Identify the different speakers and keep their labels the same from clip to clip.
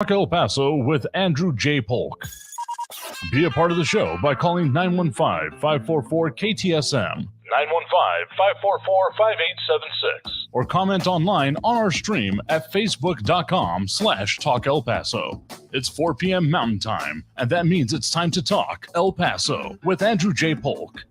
Speaker 1: Talk El Paso with Andrew J. Polk. Be a part of the show by calling 915-544-KTSM, 915-544-5876, or comment online on our stream at facebook.com/Talk El Paso. It's 4 p.m. Mountain Time, and that means it's time to talk El Paso with Andrew J. Polk.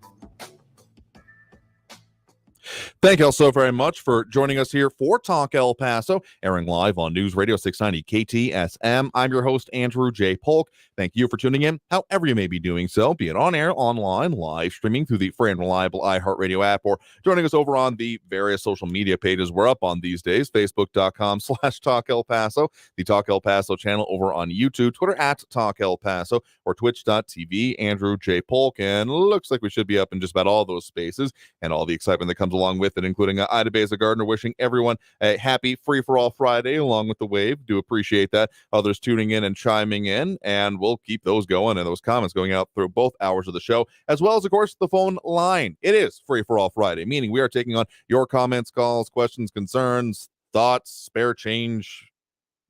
Speaker 2: Thank you all so very much for joining us here for Talk El Paso, airing live on News Radio 690 KTSM. I'm your host, Andrew J. Polk. Thank you for tuning in, however you may be doing so, be it on air, online, live streaming through the free and reliable iHeartRadio app, or joining us over on the various social media pages we're up on these days, facebook.com/Talk El Paso, the Talk El Paso channel over on YouTube, Twitter at Talk El Paso, or twitch.tv, Andrew J. Polk, and looks like we should be up in just about all those spaces, and all the excitement that comes along with it, including Ida Beza Gardner wishing everyone a happy free-for-all Friday along with the wave. Do appreciate that. Others tuning in and chiming in, and we'll keep those going and those comments going out through both hours of the show, as well as, of course, the phone line. It is free-for-all Friday, meaning we are taking on your comments, calls, questions, concerns, thoughts, spare change.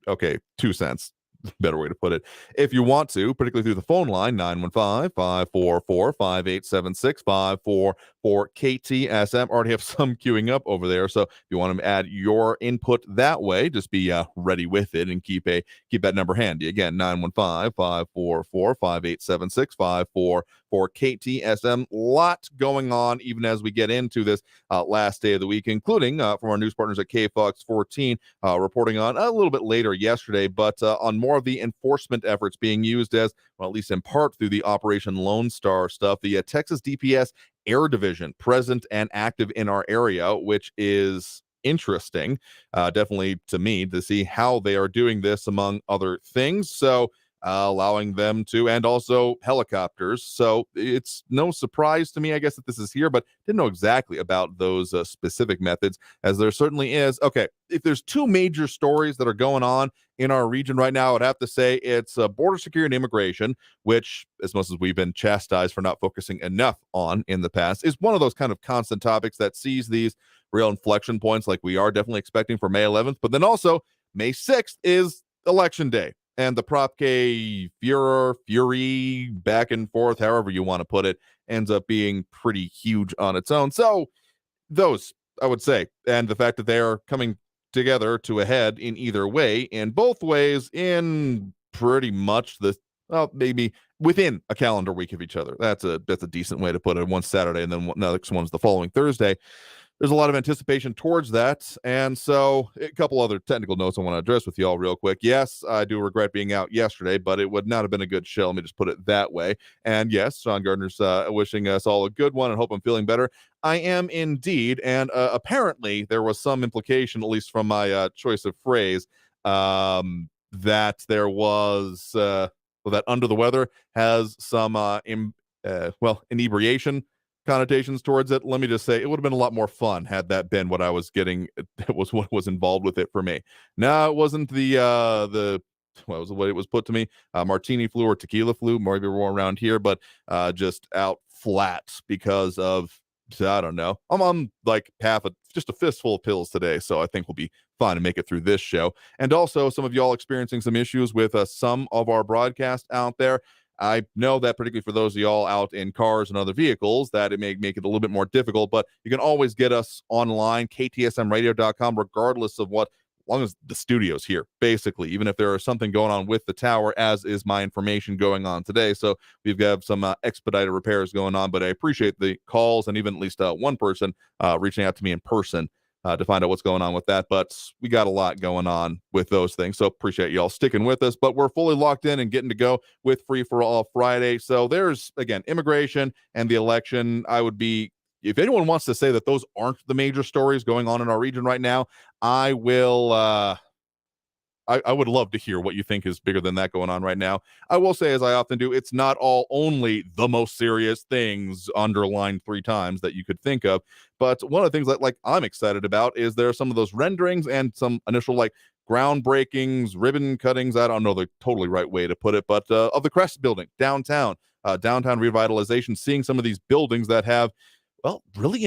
Speaker 2: Okay, 2 cents. Better way to put it. If you want to, particularly through the phone line, 915-544-5876, 544-KTSM. Already have some queuing up over there, so if you want to add your input that way, just be ready with it and keep that number handy. Again, 915-544-5876, 544-KTSM. Lot going on even as we get into this last day of the week, including from our news partners at KFOX 14, reporting on a little bit later yesterday, but on more of the enforcement efforts being used as, well, at least in part through the Operation Lone Star stuff, the Texas DPS Air Division present and active in our area, which is interesting, definitely to me, to see how they are doing this among other things. So allowing them to, and also helicopters. So it's no surprise to me, I guess, that this is here, but didn't know exactly about those specific methods, as there certainly is. Okay, if there's two major stories that are going on in our region right now, I would have to say it's border security and immigration, which, as much as we've been chastised for not focusing enough on in the past, is one of those kind of constant topics that sees these real inflection points like we are definitely expecting for May 11th. But then also, May 6th is Election Day. And the Prop K fury, back and forth, however you want to put it, ends up being pretty huge on its own. So those, I would say, and the fact that they are coming together to a head in either way, in both ways, in pretty much maybe within a calendar week of each other. That's a decent way to put it. One's Saturday, and then the next one's the following Thursday. There's a lot of anticipation towards that. And so a couple other technical notes I want to address with you all real quick. Yes, I do regret being out yesterday, but it would not have been a good show. Let me just put it that way. And yes, Sean Gardner's wishing us all a good one and hope I'm feeling better. I am indeed. And apparently there was some implication, at least from my choice of phrase, that there was, that under the weather has some, inebriation connotations towards it. Let me just say, it would have been a lot more fun had that been what I was getting. It was what was involved with it for me. No, it wasn't what it was put to me. Martini flu or tequila flu, maybe we're around here, but just out flat because of, I don't know. I'm on like just a fistful of pills today, so I think we'll be fine to make it through this show. And also, some of y'all experiencing some issues with some of our broadcasts out there. I know that particularly for those of y'all out in cars and other vehicles, that it may make it a little bit more difficult, but you can always get us online, ktsmradio.com, regardless of as long as the studio's here, basically, even if there is something going on with the tower, as is my information going on today. So we've got some expedited repairs going on, but I appreciate the calls and even at least one person reaching out to me in person to find out what's going on with that. But we got a lot going on with those things, so appreciate y'all sticking with us. But we're fully locked in and getting to go with Free for All Friday. So there's, again, immigration and the election. If anyone wants to say that those aren't the major stories going on in our region right now, I will I would love to hear what you think is bigger than that going on right now. I will say, as I often do, it's not all only the most serious things underlined 3 times that you could think of. But one of the things that I'm excited about is there are some of those renderings and some initial groundbreakings, ribbon cuttings. I don't know the totally right way to put it, but of the Crest building downtown revitalization, seeing some of these buildings that have, well, really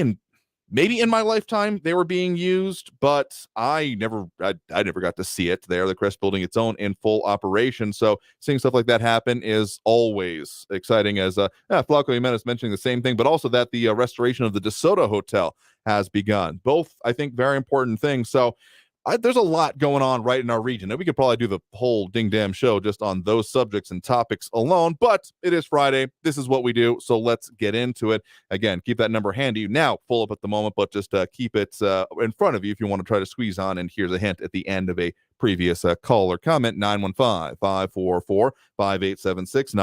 Speaker 2: maybe in my lifetime they were being used, but I never got to see it there. The Crest building its own in full operation. So seeing stuff like that happen is always exciting. As Flaco Jimenez mentioning the same thing, but also that the restoration of the DeSoto Hotel has begun. Both, I think, very important things. So there's a lot going on right in our region, and we could probably do the whole ding damn show just on those subjects and topics alone, but it is Friday. This is what we do, so let's get into it. Again, keep that number handy. Now, full up at the moment, but just keep it in front of you if you want to try to squeeze on, and here's a hint at the end of a previous call or comment, 915-544-5876,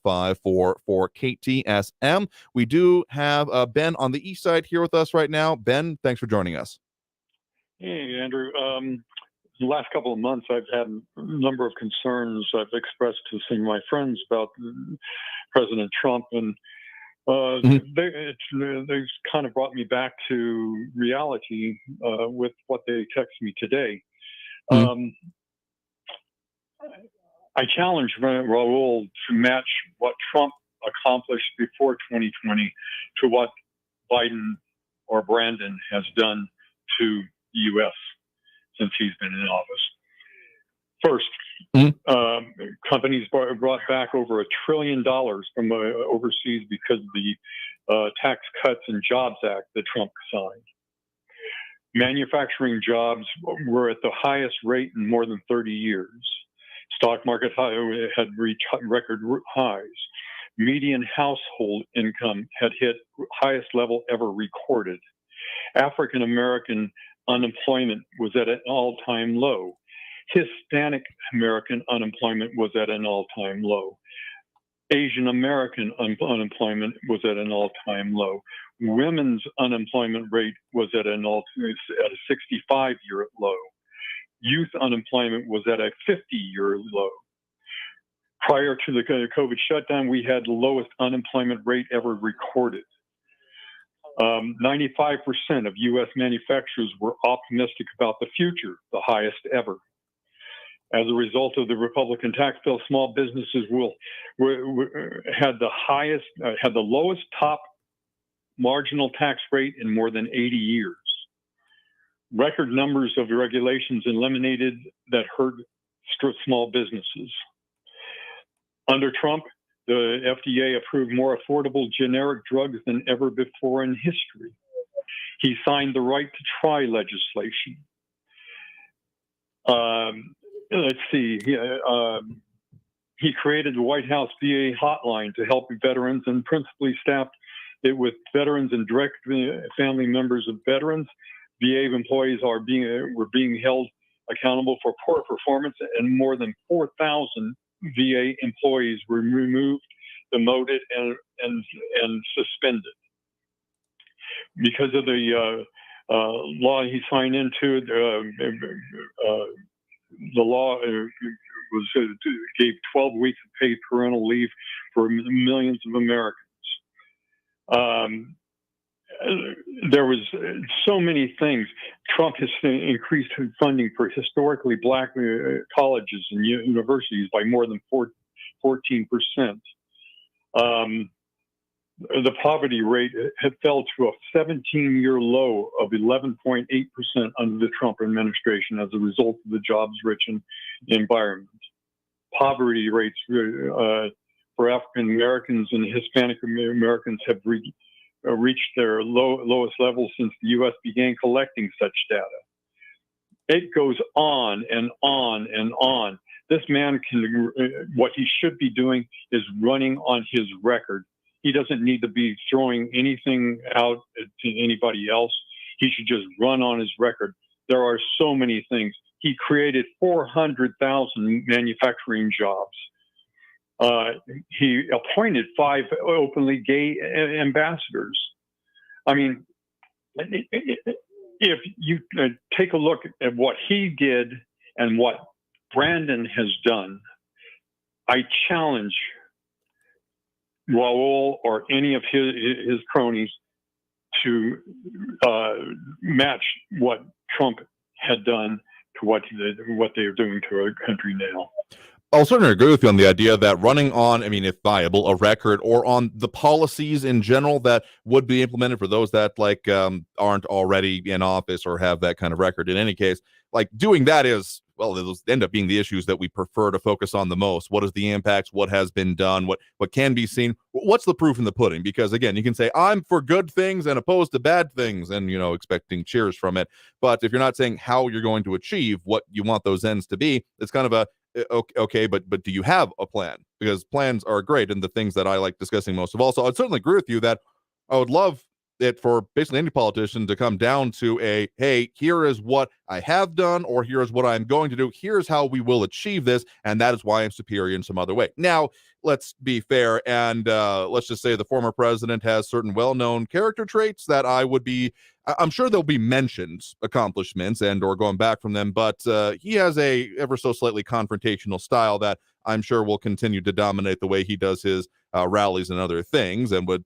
Speaker 2: 915-544-KTSM. We do have Ben on the east side here with us right now. Ben, thanks for joining us.
Speaker 3: Hey, Andrew. The last couple of months, I've had a number of concerns I've expressed to some of my friends about President Trump, and they've kind of brought me back to reality with what they text me today. I challenge Raul to match what Trump accomplished before 2020 to what Biden or Brandon has done to the U.S. since he's been in office. First, companies brought back over $1 trillion from overseas because of the Tax Cuts and Jobs Act that Trump signed. Manufacturing jobs were at the highest rate in more than 30 years. Stock market had reached record highs. Median household income had hit highest level ever recorded. African American unemployment was at an all-time low. Hispanic American unemployment was at an all-time low. Asian American unemployment was at an all-time low. Women's unemployment rate was at a 65-year low. Youth unemployment was at a 50-year low. Prior to the COVID shutdown, we had the lowest unemployment rate ever recorded. 95% of U.S. manufacturers were optimistic about the future, the highest ever. As a result of the Republican tax bill, small businesses had the lowest top marginal tax rate in more than 80 years. Record numbers of regulations eliminated that hurt small businesses. Under Trump, the FDA approved more affordable generic drugs than ever before in history. He signed the right to try legislation. He created the White House VA hotline to help veterans and principally staffed it with veterans and direct family members of veterans. VA employees were being held accountable for poor performance, and more than 4,000 VA employees were removed, demoted, and suspended. Because of the law he signed into, the law gave 12 weeks of paid parental leave for millions of Americans. There was so many things. Trump has increased funding for historically black colleges and universities by more than 14%. The poverty rate had fell to a 17-year low of 11.8% under the Trump administration as a result of the jobs-rich environment. Poverty rates for African Americans and Hispanic Americans have reached their lowest levels since the U.S. began collecting such data. It goes on and on and on. This man what he should be doing is running on his record. He doesn't need to be throwing anything out to anybody else. He should just run on his record. There are so many things. He created 400,000 manufacturing jobs. He appointed 5 openly gay ambassadors. I mean, if you take a look at what he did and what Brandon has done, I challenge Raul or any of his cronies to match what Trump had done to what they are doing to our country now.
Speaker 2: I'll certainly agree with you on the idea that running on, I mean, if viable, a record or on the policies in general that would be implemented for those that aren't already in office or have that kind of record. In any case, like doing that is, well, those end up being the issues that we prefer to focus on the most. What is the impacts? What has been done? What can be seen? What's the proof in the pudding? Because again, you can say I'm for good things and opposed to bad things, and expecting cheers from it. But if you're not saying how you're going to achieve what you want those ends to be, it's kind of a okay, but do you have a plan? Because plans are great, and the things that I like discussing most of all. So I'd certainly agree with you that I would love it for basically any politician to come down to a, hey, here is what I have done, or here is what I'm going to do. Here's how we will achieve this, and that is why I'm superior in some other way. Now, let's be fair, and let's just say the former president has certain well-known character traits that I'm sure there'll be mentioned accomplishments and or going back from them, but he has a ever so slightly confrontational style that I'm sure will continue to dominate the way he does his rallies and other things, and would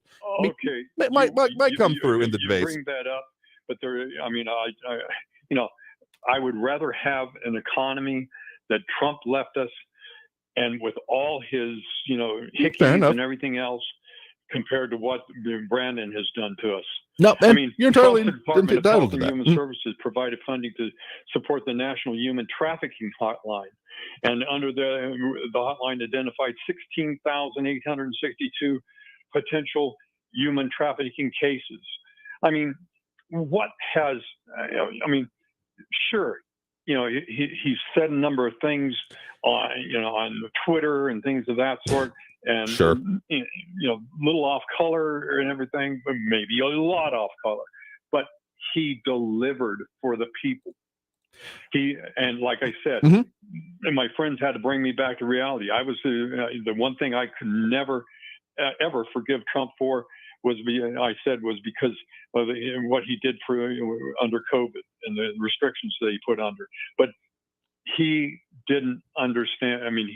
Speaker 2: might come through in the debates.
Speaker 3: Bring that up, but I would rather have an economy that Trump left us, and with all his hickeys and everything else, compared to what Brandon has done to us.
Speaker 2: No, I mean, you're entirely
Speaker 3: Department of
Speaker 2: entitled
Speaker 3: Health
Speaker 2: to
Speaker 3: and
Speaker 2: that.
Speaker 3: Human Services provided funding to support the National Human Trafficking Hotline, and under the hotline identified 16,862 potential human trafficking cases. I mean, what has? Sure, he's said a number of things on Twitter and things of that sort. And
Speaker 2: sure,
Speaker 3: little off color and everything, but maybe a lot off color. But he delivered for the people. And like I said, and my friends had to bring me back to reality. I was the one thing I could never ever forgive Trump for was because of what he did for under COVID and the restrictions that he put under. But he didn't understand. I mean,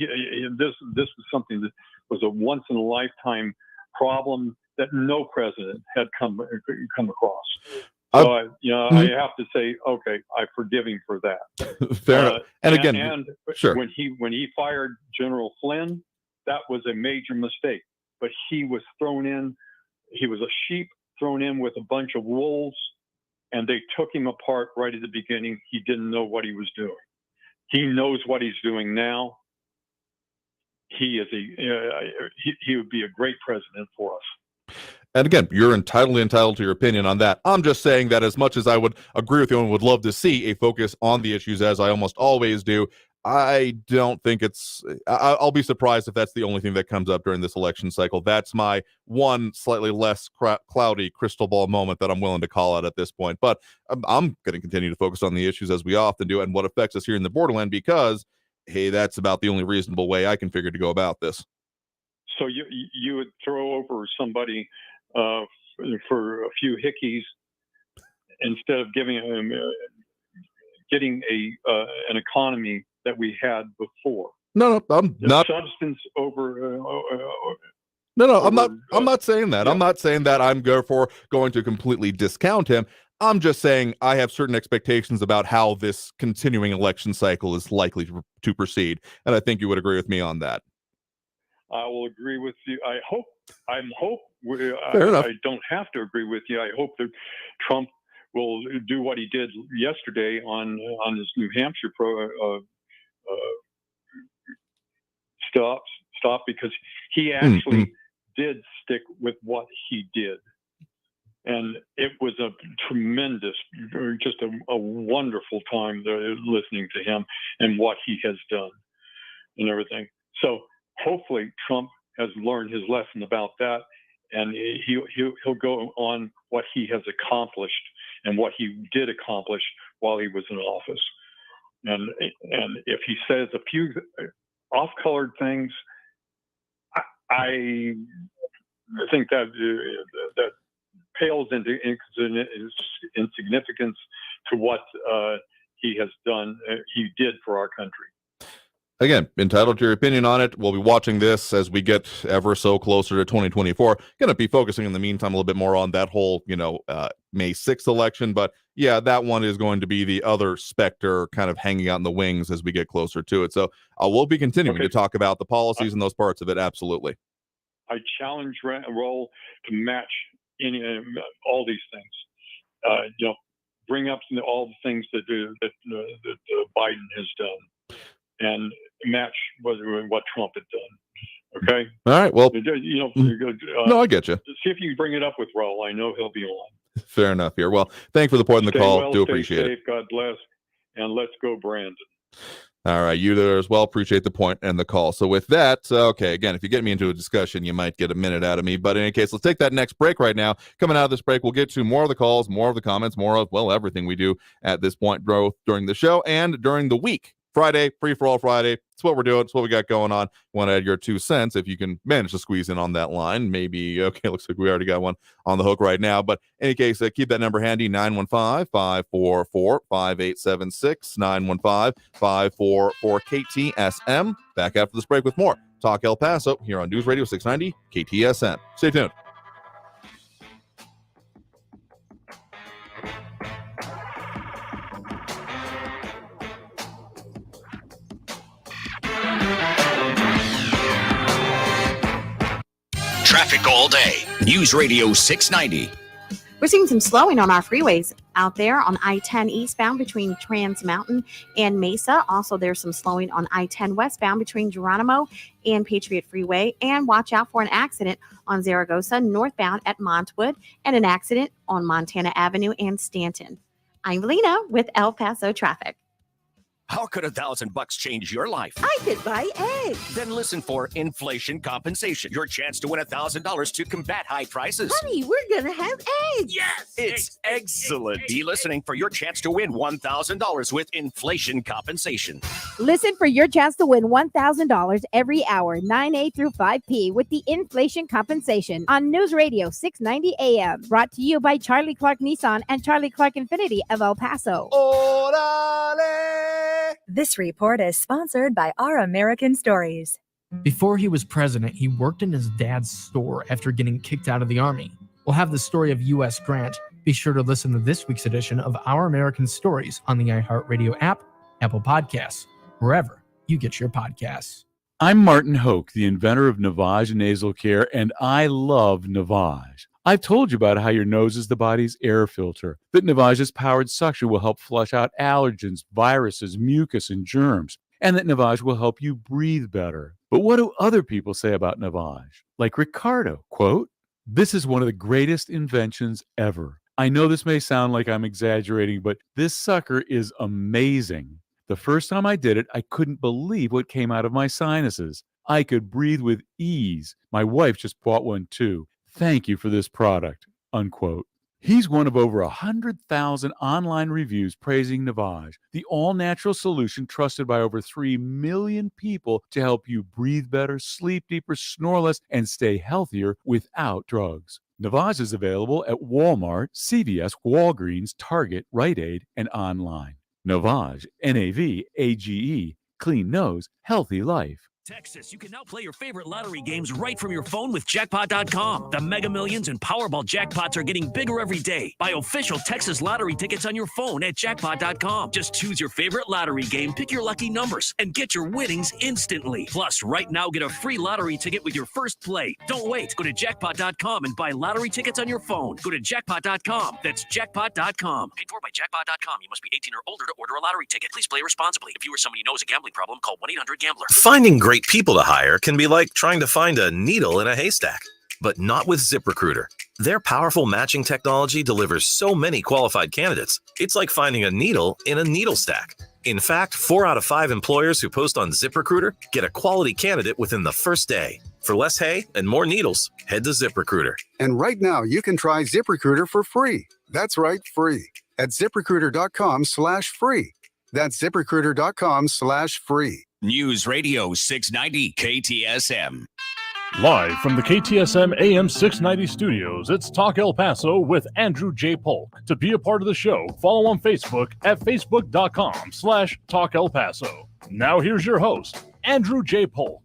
Speaker 3: this was something that was a once in a lifetime problem that no president had come across. So I have to say, okay, I forgive him for that.
Speaker 2: Fair enough. And again, sure.
Speaker 3: When he fired General Flynn, that was a major mistake. But he was thrown in. He was a sheep thrown in with a bunch of wolves, and they took him apart right at the beginning. He didn't know what he was doing. He knows what he's doing now. He would be a great president for us.
Speaker 2: And again, you're entirely entitled to your opinion on that. I'm just saying that as much as I would agree with you and would love to see a focus on the issues, as I almost always do, I don't think I'll be surprised if that's the only thing that comes up during this election cycle. That's my one slightly less cloudy crystal ball moment that I'm willing to call out at this point. But I'm going to continue to focus on the issues as we often do and what affects us here in the borderland, because hey, that's about the only reasonable way I can figure to go about this.
Speaker 3: So you would throw over somebody for a few hickeys instead of getting an economy that we had before.
Speaker 2: No, I'm not.
Speaker 3: Substance over.
Speaker 2: No, I'm not. I'm not saying that. Yeah. I'm not saying that I'm going to completely discount him. I'm just saying I have certain expectations about how this continuing election cycle is likely to proceed, and I think you would agree with me on that.
Speaker 3: I will agree with you. I hope.
Speaker 2: Fair enough.
Speaker 3: I don't have to agree with you. I hope that Trump will do what he did yesterday on his New Hampshire stop, because he actually did stick with what he did. And it was a tremendous, just a wonderful time listening to him and what he has done and everything. So hopefully Trump has learned his lesson about that, and he'll go on what he has accomplished and what he did accomplish while he was in office. And if he says a few off-colored things, I think that pales into insignificance to what he has done. He did for our country.
Speaker 2: Again, entitled to your opinion on it. We'll be watching this as we get ever so closer to 2024. Going to be focusing in the meantime a little bit more on that whole, May 6th election. But yeah, that one is going to be the other specter kind of hanging out in the wings as we get closer to it. So we'll be continuing to talk about the policies and those parts of it. Absolutely.
Speaker 3: I challenge Raul to match all these things. Bring up all the things that Biden has done, and match what Trump had done. Okay.
Speaker 2: All right. Well, no, I get you.
Speaker 3: See if you can bring it up with Raul. I know he'll be on.
Speaker 2: Fair enough here. Well, thanks for the point in the call.
Speaker 3: Well,
Speaker 2: do
Speaker 3: stay
Speaker 2: appreciate
Speaker 3: safe.
Speaker 2: it.
Speaker 3: God bless, and let's go, Brandon.
Speaker 2: All right, you there as well. Appreciate the point and the call. So with that, okay, again, if you get me into a discussion, you might get a minute out of me. But in any case, let's take that next break right now. Coming out of this break, we'll get to more of the calls, more of the comments, more of, well, everything we do at this point during the show and during the week. Friday, Free for All Friday. It's what we're doing. It's what we got going on. Want to add your 2 cents if you can manage to squeeze in on that line. Maybe, okay, looks like we already got one on the hook right now. But in any case, keep that number handy, 915-544-5876, 915-544-KTSM. Back after this break with more Talk El Paso here on News Radio 690 KTSM. Stay tuned.
Speaker 4: Traffic all day. News Radio 690.
Speaker 5: We're seeing some slowing on our freeways out there on I-10 eastbound between Trans Mountain and Mesa. Also, there's some slowing on I-10 westbound between Geronimo and Patriot Freeway. And watch out for an accident on Zaragoza northbound at Montwood and an accident on Montana Avenue and Stanton. I'm Lena with El Paso Traffic.
Speaker 4: How could $1,000 change your life?
Speaker 6: I could buy eggs.
Speaker 4: Then listen for inflation compensation. Your chance to win $1,000 to combat high prices.
Speaker 6: Honey, we're going to have eggs.
Speaker 4: Yes! It's excellent. Be listening for your chance to win $1,000 with inflation compensation.
Speaker 7: Listen for your chance to win $1,000 every hour, 9 through 5 p. with the inflation compensation on News Radio 690 AM. Brought to you by Charlie Clark Nissan and Charlie Clark Infiniti of El Paso.
Speaker 2: Orale!
Speaker 8: This report is sponsored by Our American Stories.
Speaker 9: Before he was president, he worked in his dad's store after getting kicked out of the Army. We'll have the story of U.S. Grant. Be sure to listen to this week's edition of Our American Stories on the iHeartRadio app, Apple Podcasts, wherever you get your podcasts.
Speaker 10: I'm Martin Hoke, the inventor of Navage Nasal Care, and I love Navage. I've told you about how your nose is the body's air filter, that Navage's powered suction will help flush out allergens, viruses, mucus, and germs, and that Navage will help you breathe better. But what do other people say about Navage? Like Ricardo, quote, "This is one of the greatest inventions ever. I know this may sound like I'm exaggerating, but this sucker is amazing. The first time I did it, I couldn't believe what came out of my sinuses. I could breathe with ease. My wife just bought one too. Thank you for this product," unquote. He's one of over 100,000 online reviews praising Navage, the all-natural solution trusted by over 3 million people to help you breathe better, sleep deeper, snore less, and stay healthier without drugs. Navage is available at Walmart, CVS, Walgreens, Target, Rite Aid, and online. Navage, Navage, clean nose, healthy life.
Speaker 11: Texas, you can now play your favorite lottery games right from your phone with Jackpot.com. The Mega Millions and Powerball jackpots are getting bigger every day. Buy official Texas lottery tickets on your phone at Jackpot.com. Just choose your favorite lottery game, pick your lucky numbers, and get your winnings instantly. Plus, right now, get a free lottery ticket with your first play. Don't wait. Go to Jackpot.com and buy lottery tickets on your phone. Go to Jackpot.com. That's Jackpot.com. Paid for by Jackpot.com. You must be 18 or older to order a lottery ticket. Please play responsibly. If you or someone you know has a gambling problem, call 1-800-GAMBLER.
Speaker 12: Finding great people to hire can be like trying to find a needle in a haystack, but not with ZipRecruiter. Their powerful matching technology delivers so many qualified candidates. It's like finding a needle in a needle stack. In fact, 4 out of 5 employers who post on ZipRecruiter get a quality candidate within the first day. For less hay and more needles, head to ZipRecruiter.
Speaker 13: And right now, you can try ZipRecruiter for free. That's right, free. At ZipRecruiter.com/free. That's ZipRecruiter.com/free.
Speaker 4: News Radio 690 KTSM.
Speaker 1: Live from the KTSM AM 690 studios, it's Talk El Paso with Andrew J. Polk. To be a part of the show, follow on Facebook at facebook.com/Talk El Paso. Now here's your host, Andrew J. Polk.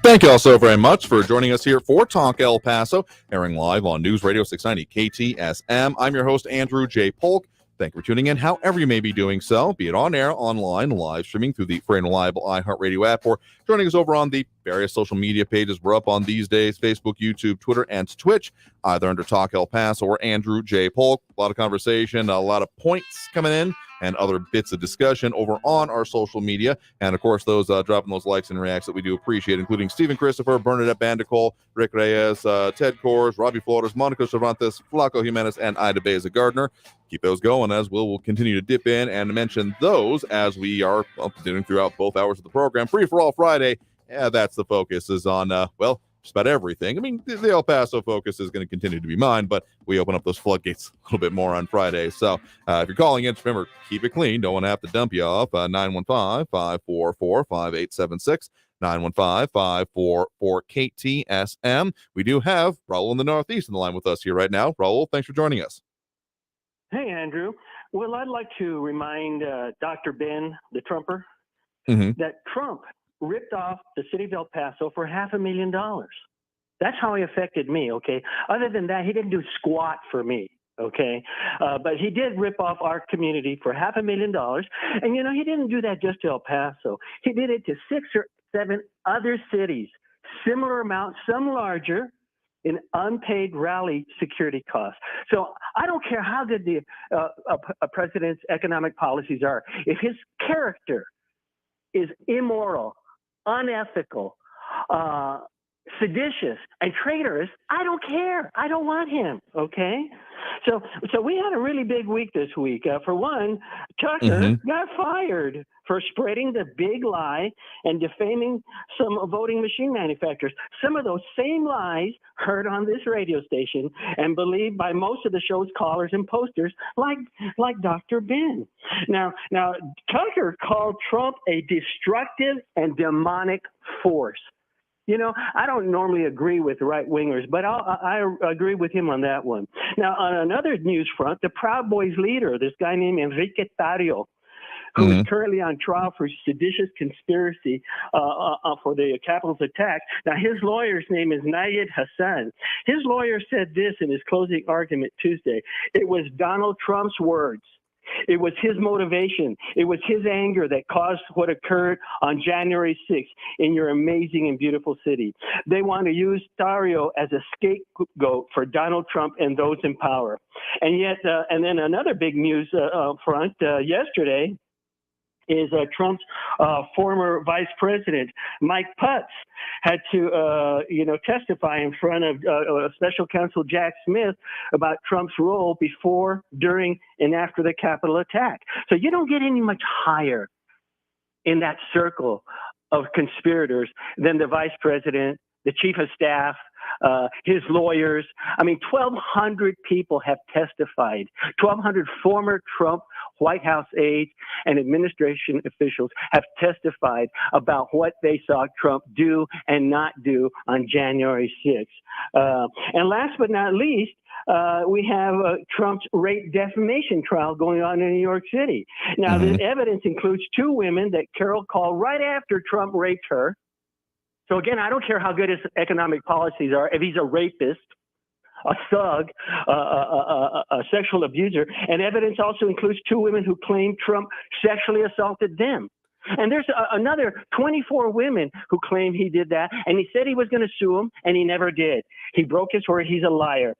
Speaker 2: Thank you all so very much for joining us here for Talk El Paso, airing live on News Radio 690 KTSM. I'm your host, Andrew J. Polk. Thank you for tuning in, however you may be doing so, be it on air, online, live streaming through the free and reliable iHeartRadio app, or joining us over on the various social media pages we're up on these days, Facebook, YouTube, Twitter, and Twitch, either under Talk El Paso or Andrew J. Polk. A lot of conversation, a lot of points coming in, and other bits of discussion over on our social media. And of course, those dropping those likes and reacts that we do appreciate, including Stephen Christopher, Bernadette Bandicole, Rick Reyes, Ted Kors, Robbie Flores, Monica Cervantes, Flaco Jimenez, and Ida Beza Gardner. Keep those going, as we'll continue to dip in and mention those as we are continuing throughout both hours of the program. Free for All Friday, yeah, that's the focus, is on, just about everything. I mean, the El Paso focus is going to continue to be mine, but we open up those floodgates a little bit more on Friday. So if you're calling in, remember, keep it clean. Don't want to have to dump you off. 915-544-5876. 915-544-KTSM. We do have Raul in the Northeast on the line with us here right now. Raul, thanks for joining us.
Speaker 14: Hey, Andrew. Well, I'd like to remind Dr. Ben, the Trumper, that Trump ripped off the city of El Paso for $500,000. That's how he affected me, okay? Other than that, he didn't do squat for me, okay? But he did rip off our community for $500,000. And, you know, he didn't do that just to El Paso. He did it to 6 or 7 other cities, similar amount, some larger, in unpaid rally security costs. So I don't care how good a president's economic policies are. If his character is immoral, unethical, seditious, and traitorous, I don't care. I don't want him, okay? So we had a really big week this week. For one, Tucker got fired for spreading the big lie and defaming some voting machine manufacturers. Some of those same lies heard on this radio station and believed by most of the show's callers and posters, like Dr. Ben. Now, Tucker called Trump a destructive and demonic force. You know, I don't normally agree with right-wingers, but I agree with him on that one. Now, on another news front, the Proud Boys leader, this guy named Enrique Tarrio, who is currently on trial for seditious conspiracy for the Capitol's attack. Now, his lawyer's name is Nayed Hassan. His lawyer said this in his closing argument Tuesday. It was Donald Trump's words. It was his motivation. It was his anger that caused what occurred on January 6th in your amazing and beautiful city. They want to use Tarrio as a scapegoat for Donald Trump and those in power. And yet, and then another big news front yesterday is Trump's former vice president, Mike Putz, had to, testify in front of special counsel Jack Smith about Trump's role before, during, and after the Capitol attack. So you don't get any much higher in that circle of conspirators than the vice president, the chief of staff, his lawyers. I mean, 1,200 people have testified. 1,200 former Trump White House aides and administration officials have testified about what they saw Trump do and not do on January 6th. And last but not least, we have Trump's rape defamation trial going on in New York City. Now, the evidence includes 2 women that Carol called right after Trump raped her. So again, I don't care how good his economic policies are. If he's a rapist, a thug, a sexual abuser, and evidence also includes 2 women who claim Trump sexually assaulted them. And there's another 24 women who claim he did that, and he said he was going to sue them, and he never did. He broke his word. He's a liar.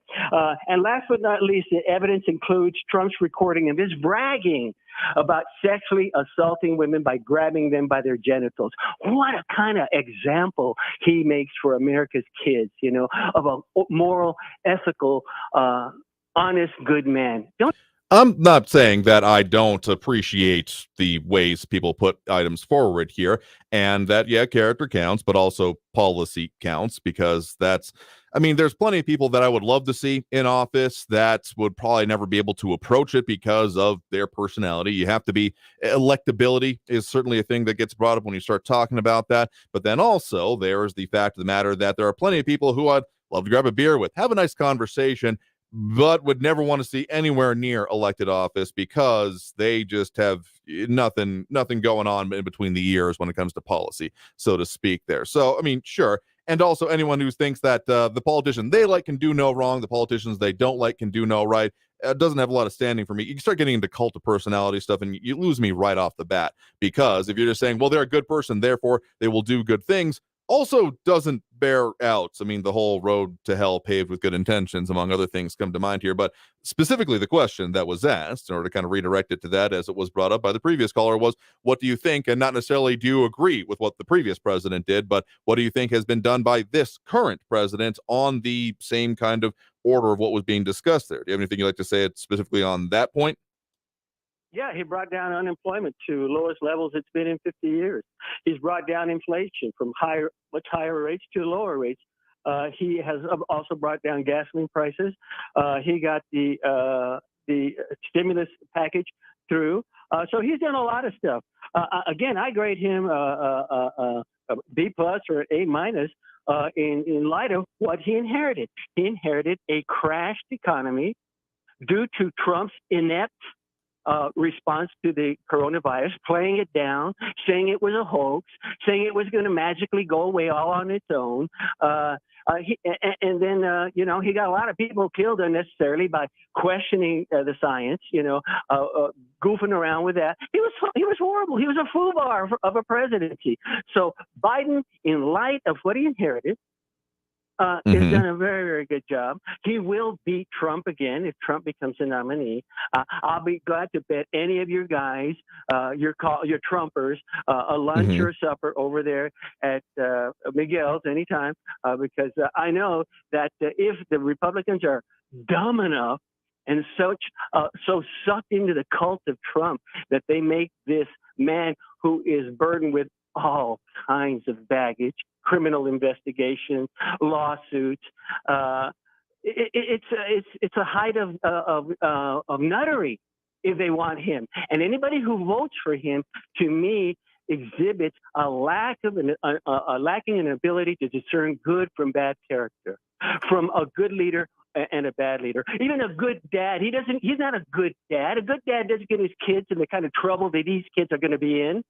Speaker 14: And last but not least, the evidence includes Trump's recording of his bragging about sexually assaulting women by grabbing them by their genitals. What a kind of example he makes for America's kids, you know, of a moral, ethical, honest, good man.
Speaker 2: I'm not saying that I don't appreciate the ways people put items forward here, and that, yeah, character counts, but also policy counts, because there's plenty of people that I would love to see in office that would probably never be able to approach it because of their personality. You have to be, electability is certainly a thing that gets brought up when you start talking about that. But then also there's the fact of the matter that there are plenty of people who I'd love to grab a beer with, have a nice conversation, but would never want to see anywhere near elected office because they just have nothing going on in between the ears when it comes to policy, so to speak there. So, I mean, sure. And also anyone who thinks that the politician they like can do no wrong, the politicians they don't like can do no right, doesn't have a lot of standing for me. You start getting into cult of personality stuff and you lose me right off the bat, because if you're just saying, well, they're a good person, therefore they will do good things, also doesn't bear out. I mean, the whole road to hell paved with good intentions, among other things, come to mind here. But specifically, the question that was asked, in order to kind of redirect it to that, as it was brought up by the previous caller, was, what do you think? And not necessarily do you agree with what the previous president did, but what do you think has been done by this current president on the same kind of order of what was being discussed there? Do you have anything you'd like to say specifically on that point?
Speaker 14: Yeah, he brought down unemployment to lowest levels it's been in 50 years. He's brought down inflation from much higher rates to lower rates. He has also brought down gasoline prices. He got the stimulus package through. So he's done a lot of stuff. Again, I grade him a B+ or A- in light of what he inherited. He inherited a crashed economy due to Trump's inept response to the coronavirus, playing it down, saying it was a hoax, saying it was going to magically go away all on its own. And then he got a lot of people killed unnecessarily by questioning the science, goofing around with that. He was horrible. He was a foobar of a presidency. So Biden, in light of what he inherited, has done a very, very good job. He will beat Trump again if Trump becomes the nominee. I'll be glad to bet any of your guys, your Trumpers, a lunch or a supper over there at Miguel's anytime, because I know that if the Republicans are dumb enough and so sucked into the cult of Trump that they make this man who is burdened with all kinds of baggage, criminal investigations, lawsuits. It's a height of nuttery if they want him. And anybody who votes for him, to me, exhibits a lacking an ability to discern good from bad character, from a good leader and a bad leader. Even a good dad, he's not a good dad. A good dad doesn't get his kids in the kind of trouble that these kids are going to be in.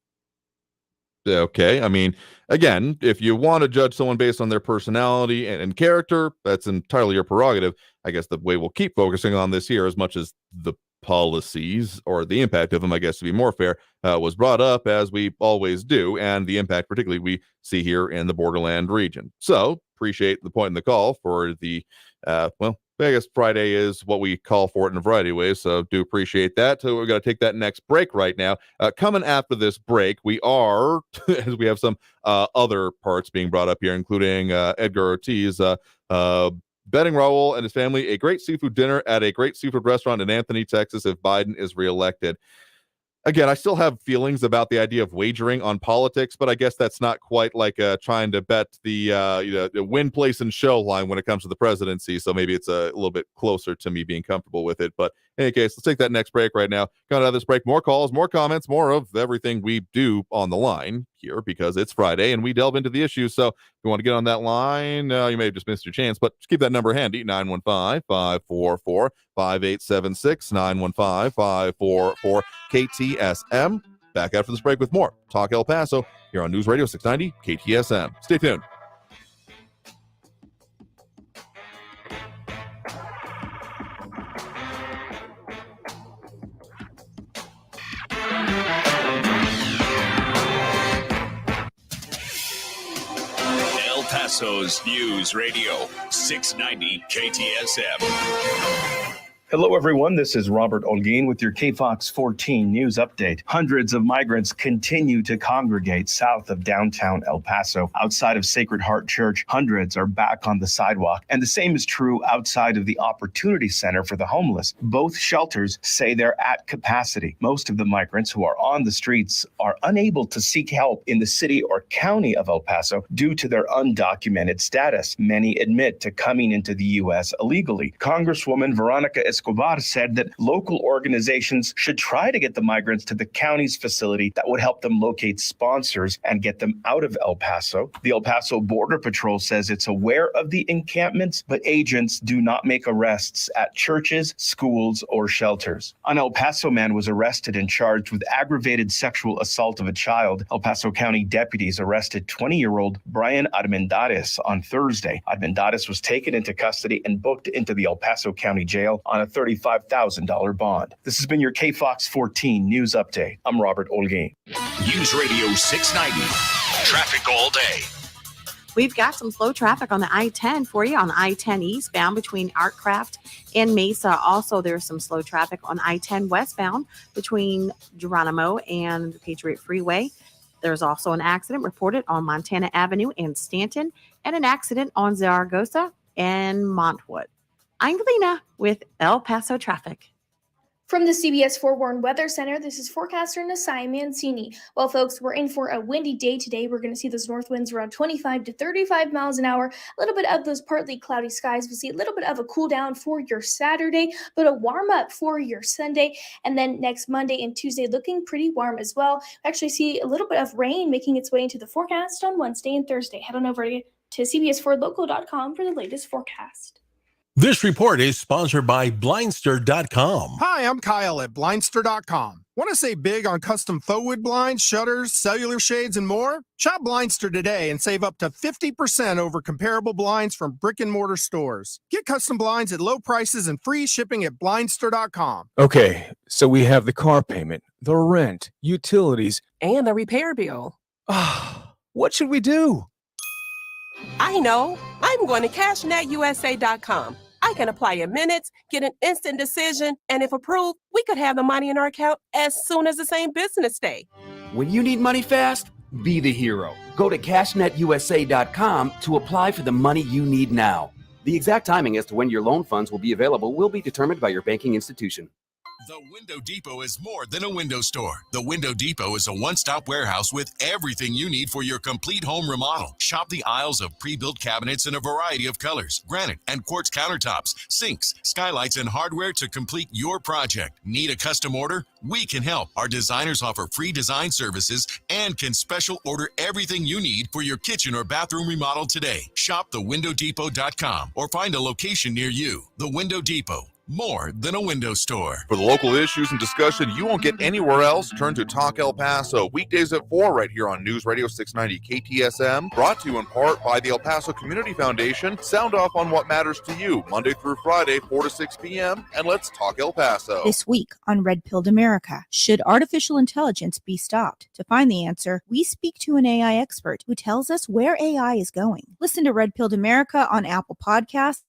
Speaker 2: Okay. I mean, again, if you want to judge someone based on their personality and character, that's entirely your prerogative. I guess the way we'll keep focusing on this here, as much as the policies or the impact of them, I guess to be more fair, was brought up, as we always do, and the impact particularly we see here in the borderland region. So appreciate the point in the call for the, I guess Friday is what we call for it in a variety of ways, so do appreciate that. So we're going to take that next break right now. Coming after this break, we are, as we have some other parts being brought up here, including Edgar Ortiz, betting Raul and his family a great seafood dinner at a great seafood restaurant in Anthony, Texas, if Biden is reelected. Again, I still have feelings about the idea of wagering on politics, but I guess that's not quite like trying to bet the win, place, and show line when it comes to the presidency. So maybe it's a little bit closer to me being comfortable with it. But in any case, let's take that next break right now. Coming out of this break, more calls, more comments, more of everything we do on the line here, because it's Friday and we delve into the issues. So if you want to get on that line, you may have just missed your chance, but just keep that number handy, 915-544-5876, 915-544 KTSM. Back after this break with more Talk El Paso here on News Radio 690 KTSM. Stay tuned.
Speaker 4: El Paso's News Radio 690 KTSM.
Speaker 15: Hello, everyone. This is Robert Olguin with your KFOX 14 news update. Hundreds of migrants continue to congregate south of downtown El Paso. Outside of Sacred Heart Church, hundreds are back on the sidewalk, and the same is true outside of the Opportunity Center for the Homeless. Both shelters say they're at capacity. Most of the migrants who are on the streets are unable to seek help in the city or county of El Paso due to their undocumented status. Many admit to coming into the U.S. illegally. Congresswoman Veronica Escobar said that local organizations should try to get the migrants to the county's facility that would help them locate sponsors and get them out of El Paso. The El Paso Border Patrol says it's aware of the encampments, but agents do not make arrests at churches, schools, or shelters. An El Paso man was arrested and charged with aggravated sexual assault of a child. El Paso County deputies arrested 20-year-old Brian Armendariz on Thursday. Armendariz was taken into custody and booked into the El Paso County Jail on a $35,000 bond. This has been your KFOX 14 News Update. I'm Robert Olgain.
Speaker 4: News Radio 690. Traffic all day.
Speaker 5: We've got some slow traffic on the I-10 for you on I-10 eastbound between Artcraft and Mesa. Also, there's some slow traffic on I-10 westbound between Geronimo and the Patriot Freeway. There's also an accident reported on Montana Avenue and Stanton, and an accident on Zaragoza and Montwood. I'm Galena with El Paso traffic.
Speaker 16: From the CBS Forewarned Weather Center, this is forecaster Nasai Mancini. Well, folks, we're in for a windy day today. We're going to see those north winds around 25 to 35 miles an hour. A little bit of those partly cloudy skies. We'll see a little bit of a cool down for your Saturday, but a warm up for your Sunday. And then next Monday and Tuesday looking pretty warm as well. We actually see a little bit of rain making its way into the forecast on Wednesday and Thursday. Head on over to cbsfordlocal.com for the latest forecast.
Speaker 17: This report is sponsored by Blindster.com.
Speaker 18: Hi, I'm Kyle at Blindster.com. Want to save big on custom faux wood blinds, shutters, cellular shades, and more? Shop Blindster today and save up to 50% over comparable blinds from brick and mortar stores. Get custom blinds at low prices and free shipping at Blindster.com.
Speaker 19: Okay, so we have the car payment, the rent, utilities,
Speaker 20: and the repair bill.
Speaker 19: What should we do?
Speaker 20: I know. I'm going to CashNetUSA.com. I can apply in minutes, get an instant decision, and if approved, we could have the money in our account as soon as the same business day.
Speaker 21: When you need money fast, be the hero. Go to CashNetUSA.com to apply for the money you need now. The exact timing as to when your loan funds will be available will be determined by your banking institution.
Speaker 22: The Window Depot is more than a window store. The Window Depot is a one-stop warehouse with everything you need for your complete home remodel. Shop the aisles of pre-built cabinets in a variety of colors, granite and quartz countertops, sinks, skylights, and hardware to complete your project. Need a custom order? We can help. Our designers offer free design services and can special order everything you need for your kitchen or bathroom remodel today. Shop thewindowdepot.com or find a location near you. The Window Depot. More than a window store.
Speaker 2: For the local issues and discussion you won't get anywhere else, turn to Talk El Paso. Weekdays at 4 right here on News Radio 690 KTSM. Brought to you in part by the El Paso Community Foundation. Sound off on what matters to you. Monday through Friday, 4 to 6 p.m. And let's talk El Paso.
Speaker 23: This week on Red Pilled America, should artificial intelligence be stopped? To find the answer, we speak to an AI expert who tells us where AI is going. Listen to Red Pilled America on Apple Podcasts,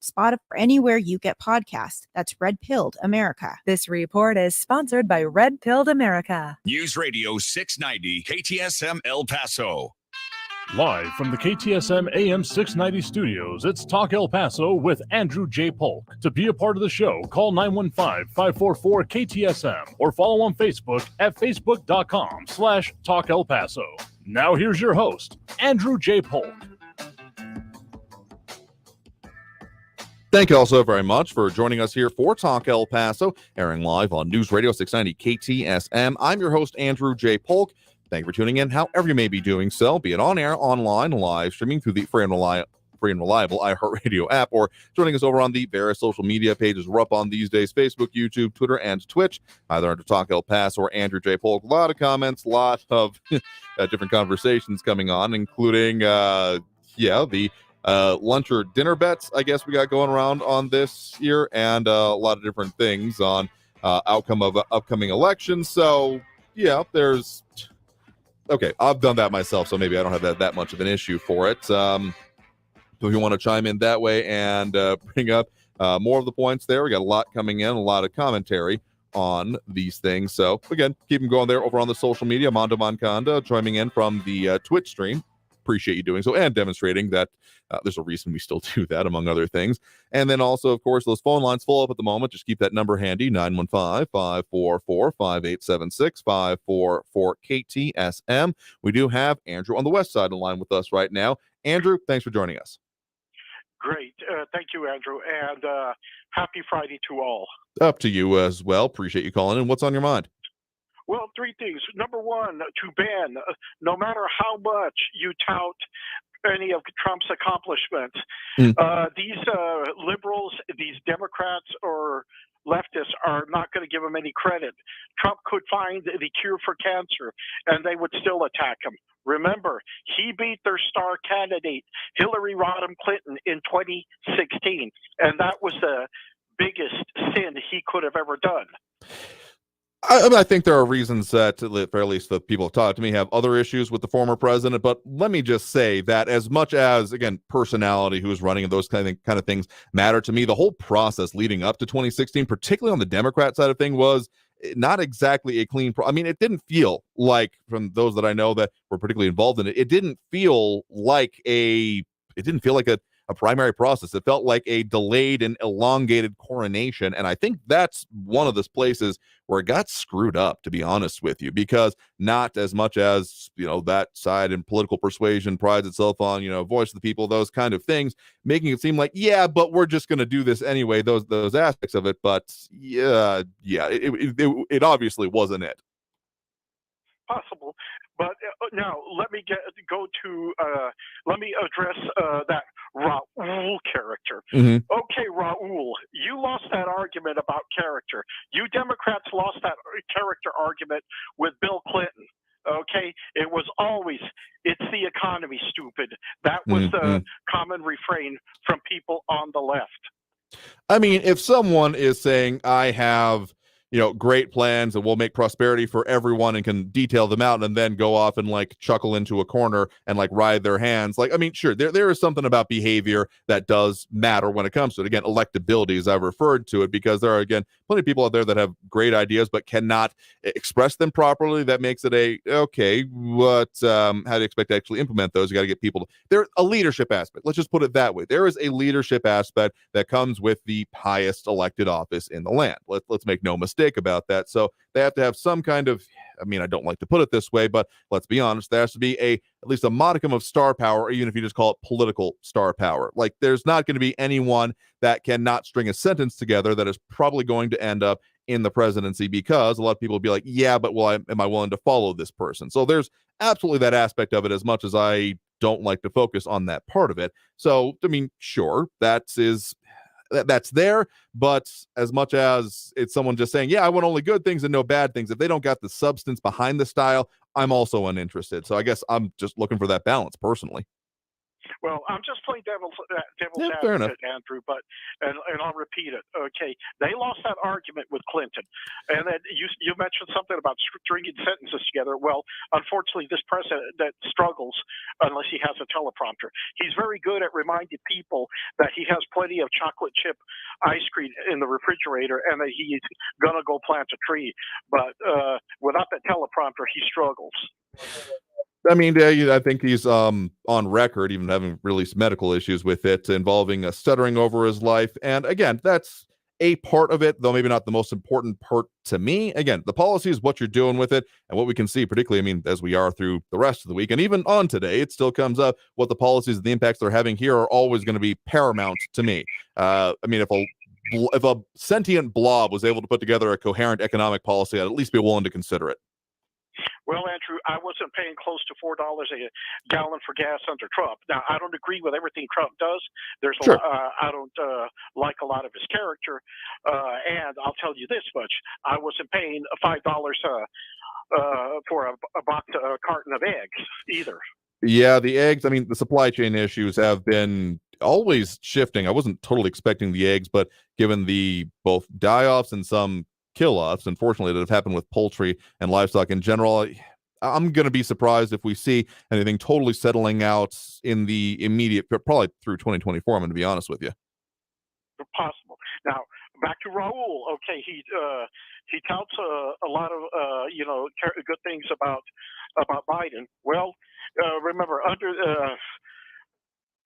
Speaker 23: Spotify, or anywhere you get podcasts. That's Red Pilled America.
Speaker 8: This report is sponsored by Red Pilled America.
Speaker 4: News Radio 690 KTSM El Paso.
Speaker 1: Live from the KTSM AM 690 studios, it's Talk El Paso with Andrew J. Polk. To be a part of the show, call 915-544-KTSM or follow on Facebook at facebook.com/Talk El Paso. Now here's your host, Andrew J. Polk.
Speaker 2: Thank you all so very much for joining us here for Talk El Paso, airing live on News Radio 690 KTSM. I'm your host, Andrew J. Polk. Thank you for tuning in, however you may be doing so, be it on air, online, live streaming through the free and reliable iHeartRadio app, or joining us over on the various social media pages we're up on these days: Facebook, YouTube, Twitter, and Twitch, either under Talk El Paso or Andrew J. Polk. A lot of comments, a lot of different conversations coming on, including, the lunch or dinner bets, I guess we got going around on this year, and a lot of different things on outcome of upcoming elections. So, yeah, there's... Okay, I've done that myself, so maybe I don't have that much of an issue for it. So if you want to chime in that way and bring up more of the points there, we got a lot coming in, a lot of commentary on these things. So, again, keep them going there over on the social media. Mondo Moncada chiming in from the Twitch stream. Appreciate you doing so and demonstrating that there's a reason we still do that, among other things. And then also, of course, those phone lines full up at the moment. Just keep that number handy, 915-544-5876, 544-KTSM. We do have Andrew on the west side of the line with us right now. Andrew, thanks for joining us.
Speaker 3: Great. Thank you, Andrew. And happy Friday to all.
Speaker 2: Up to you as well. Appreciate you calling in. What's on your mind?
Speaker 3: Well, three things. Number one, to ban, no matter how much you tout any of Trump's accomplishments, these liberals, these Democrats or leftists are not going to give him any credit. Trump could find the cure for cancer, and they would still attack him. Remember, he beat their star candidate, Hillary Rodham Clinton, in 2016, and that was the biggest sin he could have ever done.
Speaker 2: I think there are reasons that, or at least the people who talk to me, have other issues with the former president. But let me just say that as much as, again, personality, who's running, and those kind of things matter to me, the whole process leading up to 2016, particularly on the Democrat side of thing, was not exactly a clean I mean, it didn't feel like, from those that I know that were particularly involved in it, it didn't feel like a primary process. It felt like a delayed and elongated coronation. And I think that's one of the places where it got screwed up, to be honest with you, because not as much as, that side in political persuasion prides itself on, voice of the people, those kind of things, making it seem like, yeah, but we're just going to do this anyway, those aspects of it. But it obviously wasn't it.
Speaker 3: Possible. But now let me let me address that Raul character. Okay, Raul, you lost that argument about character. You Democrats lost that character argument with Bill Clinton. Okay, it was always, it's the economy, stupid. That was the common refrain from people on the left.
Speaker 2: I mean, if someone is saying, I have great plans and we'll make prosperity for everyone and can detail them out, and then go off and chuckle into a corner and ride their hands. I mean, sure, there is something about behavior that does matter when it comes to it. Again, electability, as I've referred to it, because there are, again, plenty of people out there that have great ideas but cannot express them properly. That makes it how do you expect to actually implement those? You got to get people there's a leadership aspect. Let's just put it that way. There is a leadership aspect that comes with the highest elected office in the land. Let's make no mistake about that. So they have to have some kind of, I mean, I don't like to put it this way, but let's be honest, there has to be at least a modicum of star power, or even if you just call it political star power. There's not going to be anyone that cannot string a sentence together that is probably going to end up in the presidency, because a lot of people will be like, yeah, but am I willing to follow this person? So there's absolutely that aspect of it, as much as I don't like to focus on that part of it. So, I mean, sure, that's there, but as much as it's someone just saying, yeah, I want only good things and no bad things, if they don't got the substance behind the style, I'm also uninterested. So I guess I'm just looking for that balance personally.
Speaker 3: Well, I'm just playing devil's
Speaker 2: advocate,
Speaker 3: Andrew, but and I'll repeat it. Okay, they lost that argument with Clinton, and then you mentioned something about stringing sentences together. Well, unfortunately, this president that struggles unless he has a teleprompter. He's very good at reminding people that he has plenty of chocolate chip ice cream in the refrigerator and that he's gonna go plant a tree. But without that teleprompter, he struggles.
Speaker 2: I mean, I think he's on record, even having released medical issues with it, involving stuttering over his life. And again, that's a part of it, though maybe not the most important part to me. Again, the policy is what you're doing with it, and what we can see, particularly, I mean, as we are through the rest of the week, and even on today, it still comes up. What the policies and the impacts they're having here are always going to be paramount to me. I mean, if a sentient blob was able to put together a coherent economic policy, I'd at least be willing to consider it.
Speaker 3: Well, Andrew, I wasn't paying close to $4 a gallon for gas under Trump. Now, I don't agree with everything Trump does. There's I don't like a lot of his character, and I'll tell you this much: I wasn't paying $5 for a carton of eggs either.
Speaker 2: Yeah, the eggs. I mean, the supply chain issues have been always shifting. I wasn't totally expecting the eggs, but given the both die-offs and some kill-offs, unfortunately, that have happened with poultry and livestock in general, I'm going to be surprised if we see anything totally settling out in the immediate, probably through 2024, I'm going to be honest with you.
Speaker 3: Possible. Now, back to Raul. Okay, he touts a lot of good things about Biden. Well, remember,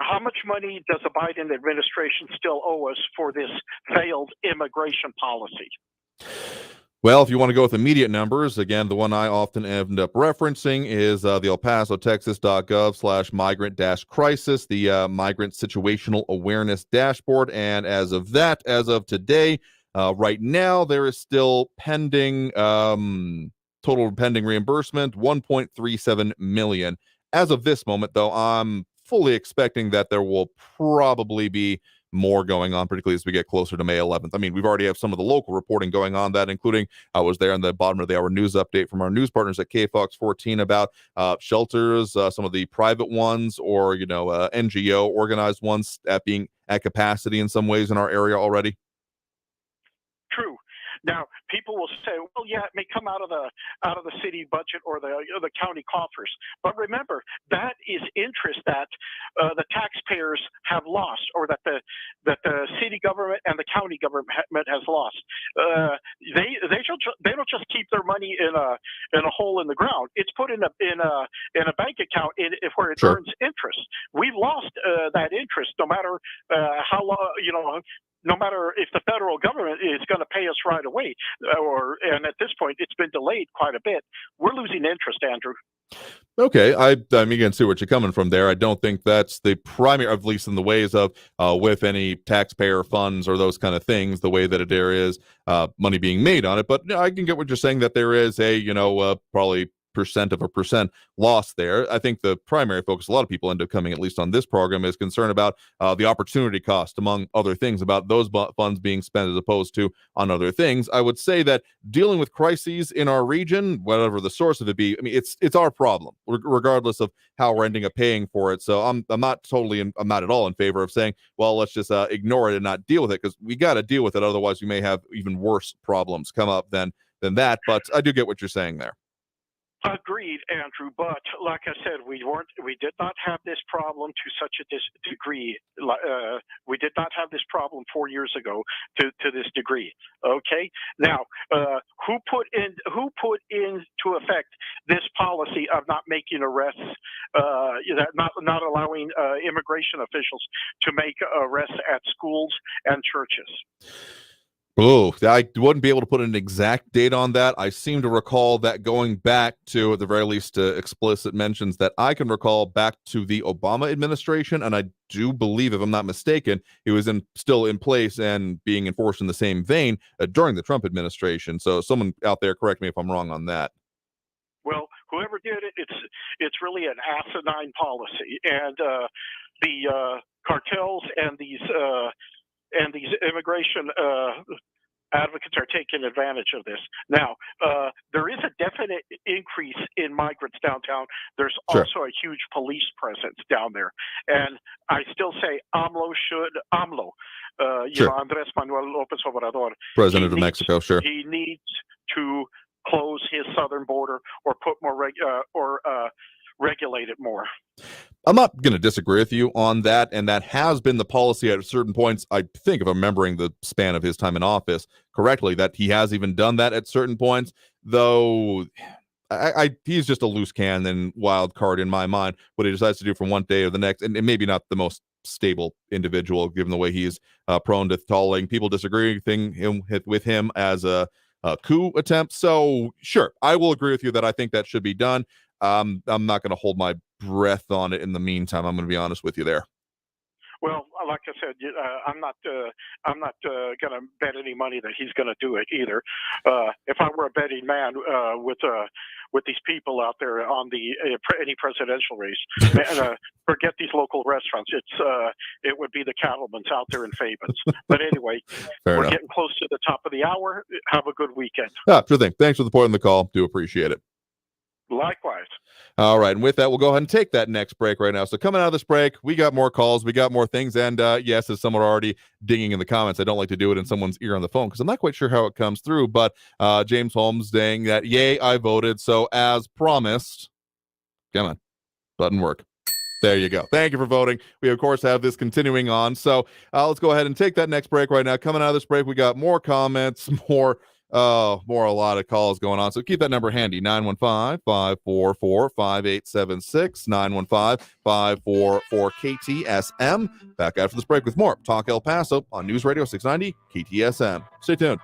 Speaker 3: how much money does the Biden administration still owe us for this failed immigration policy?
Speaker 2: Well, if you want to go with immediate numbers, again, the one I often end up referencing is the El Paso, Texas.gov/migrant-crisis, the Migrant Situational Awareness Dashboard. And as of today, right now, there is still pending total pending reimbursement, $1.37 million. As of this moment, though, I'm fully expecting that there will probably be more going on, particularly as we get closer to May 11th. I mean, we've already have some of the local reporting going on that, including I was there in the bottom of the hour news update from our news partners at KFOX 14 about shelters, some of the private ones or, NGO organized ones being at capacity in some ways in our area already.
Speaker 3: True. Now, people will say, well, yeah, it may come out of the city budget or the county coffers. But remember, that is interest that the taxpayers have lost, or that the city government and the county government has lost. They don't just keep their money in a hole in the ground. It's put in a bank account where it earns interest. We've lost that interest, no matter how long, no matter if the federal government is going to pay us right away, and at this point, it's been delayed quite a bit. We're losing interest, Andrew.
Speaker 2: Okay, I mean, you can see where you're coming from there. I don't think that's the primary, at least in the ways of with any taxpayer funds or those kind of things, the way that there is money being made on it. But I can get what you're saying, that there is a probably percent loss there. I think the primary focus, a lot of people end up coming, at least on this program, is concerned about the opportunity cost, among other things, about those funds being spent as opposed to on other things. I would say that dealing with crises in our region, whatever the source of it be, I mean, it's our problem, regardless of how we're ending up paying for it. So I'm not at all in favor of saying, well, let's just ignore it and not deal with it, because we got to deal with it. Otherwise, we may have even worse problems come up than that. But I do get what you're saying there.
Speaker 3: Agreed, Andrew. But like I said, we did not have this problem to such a degree. We did not have this problem 4 years ago to this degree. Okay. Now, who put into effect this policy of not making arrests, not allowing immigration officials to make arrests at schools and churches?
Speaker 2: Oh, I wouldn't be able to put an exact date on that. I seem to recall that going back to, at the very least, explicit mentions that I can recall back to the Obama administration, and I do believe, if I'm not mistaken, it was still in place and being enforced in the same vein during the Trump administration. So someone out there, correct me if I'm wrong on that.
Speaker 3: Well, whoever did it, it's really an asinine policy, and the cartels and these immigration advocates are taking advantage of this. Now, there is a definite increase in migrants downtown. There's also a huge police presence down there. And I still say Andrés Manuel López Obrador,
Speaker 2: President of Mexico,
Speaker 3: he needs to close his southern border or put more regulate it more.
Speaker 2: I'm not going to disagree with you on that, and that has been the policy at certain points. I think, if I'm remembering the span of his time in office correctly, that he has even done that at certain points, though he's just a loose cannon wild card in my mind, what he decides to do from one day or the next, and maybe not the most stable individual, given the way he's prone to tolling people disagreeing with him as a coup attempt. So, sure, I will agree with you that I think that should be done. I'm not going to hold my breath on it in the meantime. I'm going to be honest with you there.
Speaker 3: Well, like I said, I'm not going to bet any money that he's going to do it either. If I were a betting man with these people out there on any presidential race, forget these local restaurants. It would be the cattlemen's out there in Fabens. But anyway, we're getting close to the top of the hour. Have a good weekend.
Speaker 2: Sure thing. Thanks for the point on the call. Do appreciate it.
Speaker 3: Likewise.
Speaker 2: All right. And with that, we'll go ahead and take that next break right now. So coming out of this break, we got more calls. We got more things. And yes, as someone already digging in the comments, I don't like to do it in someone's ear on the phone because I'm not quite sure how it comes through. But James Holmes saying that, yay, I voted. So as promised, come on, button work. There you go. Thank you for voting. We, of course, have this continuing on. So let's go ahead and take that next break right now. Coming out of this break, we got more comments, a lot of calls going on. So keep that number handy, 915-544-5876, 915-544-KTSM. Back after this break with more Talk El Paso on News Radio 690 KTSM. Stay tuned.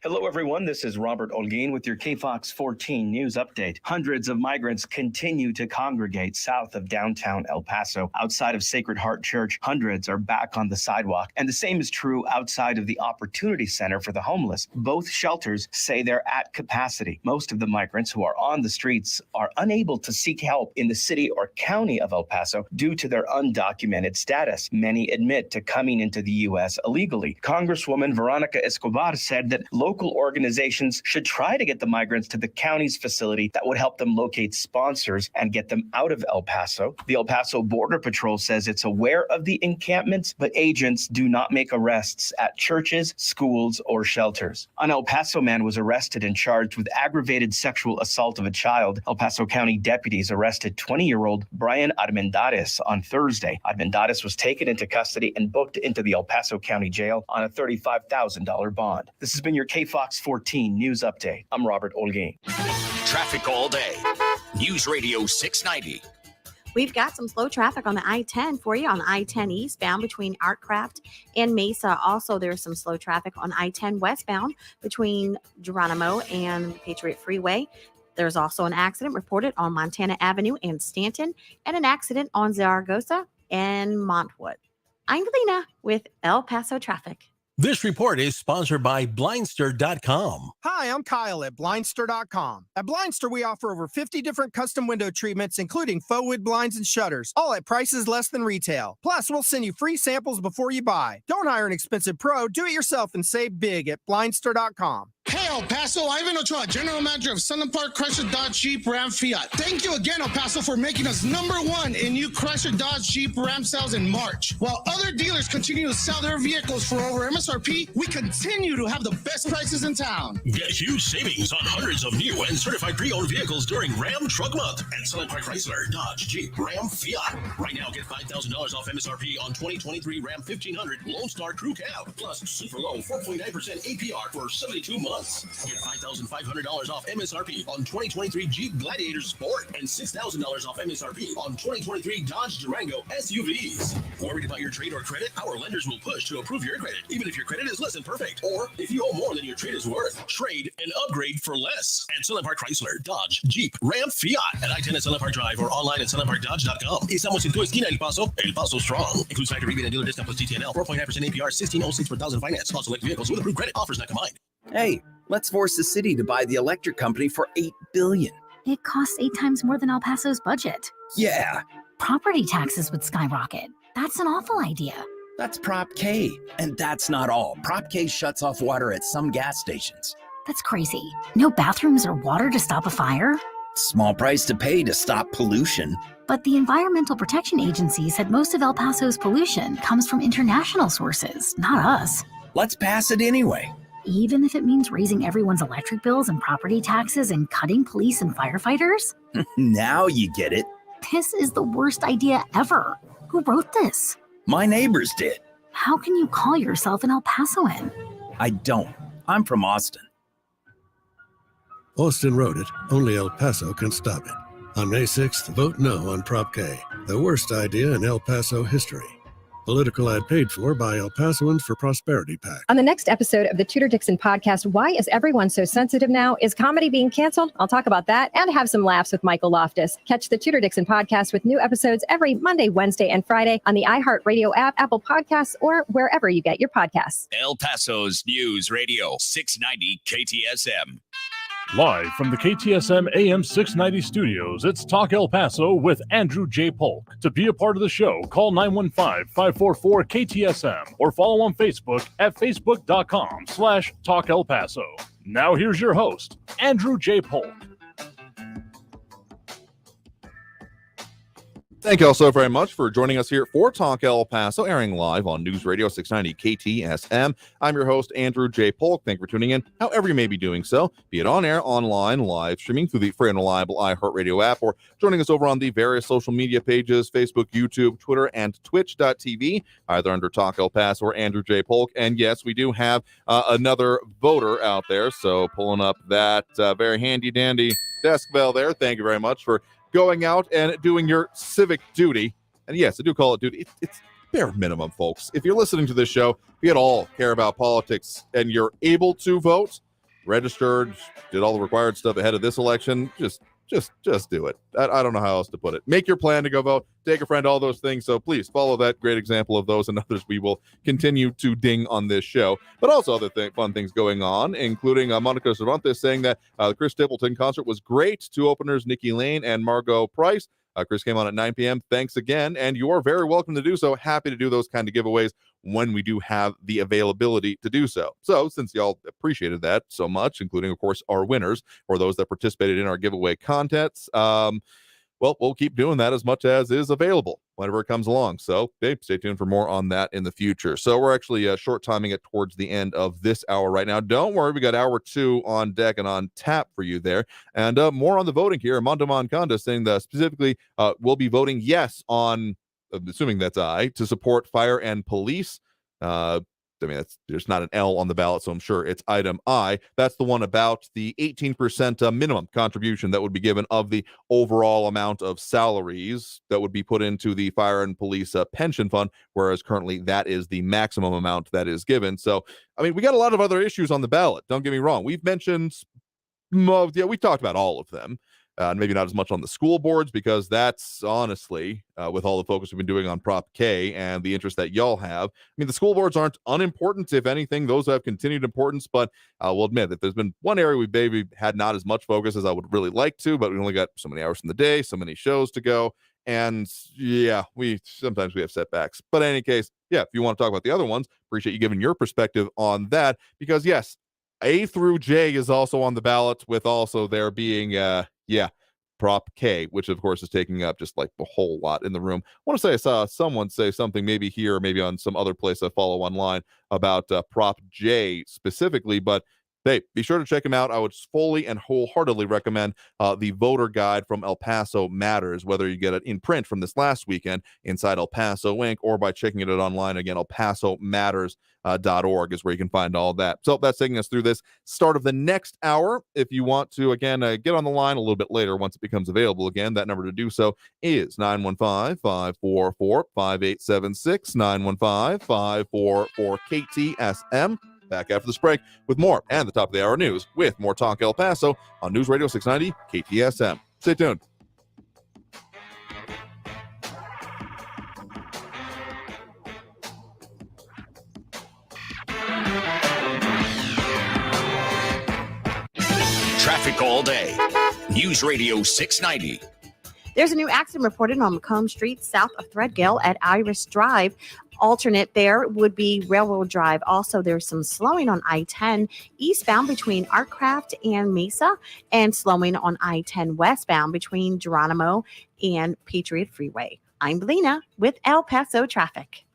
Speaker 15: Hello, everyone. This is Robert Olguin with your KFOX 14 news update. Hundreds of migrants continue to congregate south of downtown El Paso. Outside of Sacred Heart Church, hundreds are back on the sidewalk. And the same is true outside of the Opportunity Center for the Homeless. Both shelters say they're at capacity. Most of the migrants who are on the streets are unable to seek help in the city or county of El Paso due to their undocumented status. Many admit to coming into the U.S. illegally. Congresswoman Veronica Escobar said that local organizations should try to get the migrants to the county's facility that would help them locate sponsors and get them out of El Paso. The El Paso Border Patrol says it's aware of the encampments, but agents do not make arrests at churches, schools, or shelters. An El Paso man was arrested and charged with aggravated sexual assault of a child. El Paso County deputies arrested 20-year-old Brian Armendariz on Thursday. Armendariz was taken into custody and booked into the El Paso County Jail on a $35,000 bond. This has been your KFOX 14 news update. I'm Robert Olguin.
Speaker 4: Traffic all day. News Radio 690.
Speaker 5: We've got some slow traffic on the I-10 for you on I-10 eastbound between Artcraft and Mesa. Also, there's some slow traffic on I-10 westbound between Geronimo and Patriot Freeway. There's also an accident reported on Montana Avenue and Stanton, and an accident on Zaragoza and Montwood. I'm Lena with El Paso Traffic.
Speaker 17: This report is sponsored by Blindster.com.
Speaker 18: Hi, I'm Kyle at Blindster.com. At Blindster, we offer over 50 different custom window treatments, including faux wood blinds and shutters, all at prices less than retail. Plus, we'll send you free samples before you buy. Don't hire an expensive pro. Do it yourself and save big at Blindster.com.
Speaker 6: Hey, El Paso, Ivan Ochoa, General Manager of Sunland Park Chrysler Dodge Jeep Ram Fiat. Thank you again, El Paso, for making us #1 in new Chrysler Dodge Jeep Ram sales in March. While other dealers continue to sell their vehicles for over MSRP, we continue to have the best prices in town.
Speaker 7: Get huge savings on hundreds of new and certified pre-owned vehicles during Ram Truck Month at Sunland Park Chrysler, Dodge, Jeep, Ram, Fiat. Right now, get $5,000 off MSRP on 2023 Ram 1500 Lone Star Crew Cab, plus super low 4.9% APR for 72 months. Get $5,500 off MSRP on 2023 Jeep Gladiator Sport and $6,000 off MSRP on 2023 Dodge Durango SUVs. Worried about your trade or credit? Our lenders will push to approve your credit, even if your credit is less than perfect, or if you owe more than your trade is worth. Trade and upgrade for less at Sunland Park Chrysler, Dodge, Jeep, Ram, Fiat at I-10 at Sunland Park Drive or online at sunlandparkdodge.com. Estamos en tu esquina, El Paso. El Paso Strong. Includes factory rebate and dealer discount plus TTNL. 4.9% APR, 1606 per thousand finance. On select vehicles with approved credit. Offers not combined.
Speaker 9: Hey, let's force the city to buy the electric company for $8 billion.
Speaker 24: It costs 8 times more than El Paso's budget.
Speaker 9: Yeah.
Speaker 24: Property taxes would skyrocket. That's an awful idea.
Speaker 9: That's Prop K. And that's not all. Prop K shuts off water at some gas stations.
Speaker 24: That's crazy. No bathrooms or water to stop a fire?
Speaker 9: Small price to pay to stop pollution.
Speaker 24: But the Environmental Protection Agency said most of El Paso's pollution comes from international sources, not us.
Speaker 9: Let's pass it anyway.
Speaker 24: Even if it means raising everyone's electric bills and property taxes and cutting police and firefighters?
Speaker 9: Now you get it.
Speaker 24: This is the worst idea ever. Who wrote this?
Speaker 9: My neighbors did.
Speaker 24: How can you call yourself an El Pasoan?
Speaker 9: I don't. I'm from Austin.
Speaker 25: Austin wrote it. Only El Paso can stop it. On May 6th, vote no on Prop K, the worst idea in El Paso history. Political ad paid for by El Pasoans for Prosperity PAC.
Speaker 26: On the next episode of the Tudor Dixon podcast, why is everyone so sensitive now? Is comedy being canceled? I'll talk about that and have some laughs with Michael Loftus. Catch the Tudor Dixon podcast with new episodes every Monday, Wednesday, and Friday on the iHeartRadio app, Apple Podcasts, or wherever you get your podcasts.
Speaker 4: El Paso's News Radio 690 KTSM.
Speaker 1: Live from the KTSM AM 690 studios, it's Talk El Paso with Andrew J. Polk. To be a part of the show, call 915-544-KTSM or follow on Facebook at facebook.com/Talk El Paso. Now here's your host, Andrew J. Polk.
Speaker 2: Thank you all so very much for joining us here for Talk El Paso, airing live on News Radio 690 KTSM. I'm your host, Andrew J. Polk. Thank you for tuning in, however you may be doing so, be it on air, online, live streaming through the free and reliable iHeartRadio app, or joining us over on the various social media pages, Facebook, YouTube, Twitter, and Twitch.tv, either under Talk El Paso or Andrew J. Polk. And yes, we do have another voter out there, so pulling up that very handy-dandy desk bell there. Thank you very much for going out and doing your civic duty. And yes, I do call it duty. It's bare minimum, folks. If you're listening to this show, if you at all care about politics and you're able to vote, registered, did all the required stuff ahead of this election, just do it. I don't know how else to put it. Make your plan to go vote, take a friend, all those things. So please follow that great example of those and others we will continue to ding on this show. But also other fun things going on, including Monica Cervantes saying that the Chris Stapleton concert was great. Two openers, Nikki Lane and Margot Price. Chris came on at 9 p.m. Thanks again. And you are very welcome to do so. Happy to do those kind of giveaways when we do have the availability to do so. So since y'all appreciated that so much, including, of course, our winners or those that participated in our giveaway contests, well, we'll keep doing that as much as is available whenever it comes along. So stay tuned for more on that in the future. So we're actually short timing it towards the end of this hour right now. Don't worry, we got hour 2 on deck and on tap for you there. And more on the voting here. Armando Monconda saying that specifically we'll be voting yes on, assuming that's to support fire and police. I mean, there's not an L on the ballot, so I'm sure it's item I. That's the one about the 18% minimum contribution that would be given of the overall amount of salaries that would be put into the fire and police pension fund, whereas currently that is the maximum amount that is given. So, I mean, we got a lot of other issues on the ballot. Don't get me wrong. We've mentioned, we talked about all of them. Maybe not as much on the school boards, because that's honestly, with all the focus we've been doing on Prop K and the interest that y'all have, I mean, the school boards aren't unimportant. If anything, those have continued importance. But I will admit that there's been one area we maybe had not as much focus as I would really like to, but we only got so many hours in the day, so many shows to go. And yeah, sometimes we have setbacks. But in any case, yeah, if you want to talk about the other ones, appreciate you giving your perspective on that, because yes, A through J is also on the ballot, with also there being Prop K, which of course is taking up just like a whole lot in the room. I want to say I saw someone say something maybe here or maybe on some other place I follow online about Prop J specifically, but hey, be sure to check him out. I would fully and wholeheartedly recommend the voter guide from El Paso Matters, whether you get it in print from this last weekend inside El Paso Inc. or by checking it out online again. ElPasoMatters.org is where you can find all that. So that's taking us through this start of the next hour. If you want to, again, get on the line a little bit later once it becomes available again, that number to do so is 915-544-5876, 915-544-KTSM. Back after this break with more and the top of the hour news with more Talk El Paso on News Radio 690 KTSM. Stay tuned.
Speaker 4: Traffic all day. News Radio 690.
Speaker 5: There's a new accident reported on Macomb Street south of Threadgill at Iris Drive. Alternate there would be Railroad Drive. Also, there's some slowing on I-10 eastbound between Artcraft and Mesa, and slowing on I-10 westbound between Geronimo and Patriot Freeway. I'm Belina with El Paso Traffic.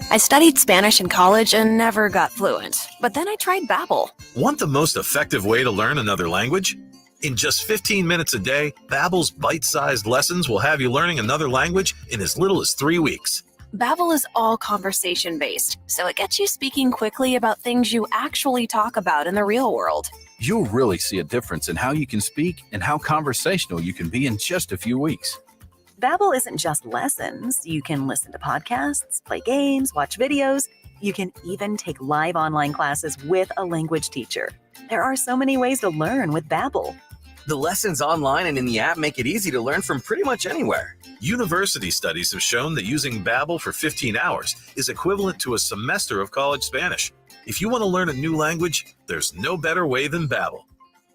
Speaker 10: I studied Spanish in college and never got fluent, but then I tried Babbel.
Speaker 11: Want the most effective way to learn another language? In just 15 minutes a day, Babbel's bite-sized lessons will have you learning another language in as little as 3 weeks.
Speaker 10: Babbel is all conversation-based, so it gets you speaking quickly about things you actually talk about in the real world.
Speaker 12: You'll really see a difference in how you can speak and how conversational you can be in just a few weeks.
Speaker 13: Babbel isn't just lessons. You can listen to podcasts, play games, watch videos. You can even take live online classes with a language teacher. There are so many ways to learn with Babbel.
Speaker 14: The lessons online and in the app make it easy to learn from pretty much anywhere.
Speaker 11: University studies have shown that using Babbel for 15 hours is equivalent to a semester of college Spanish. If you want to learn a new language, there's no better way than Babbel.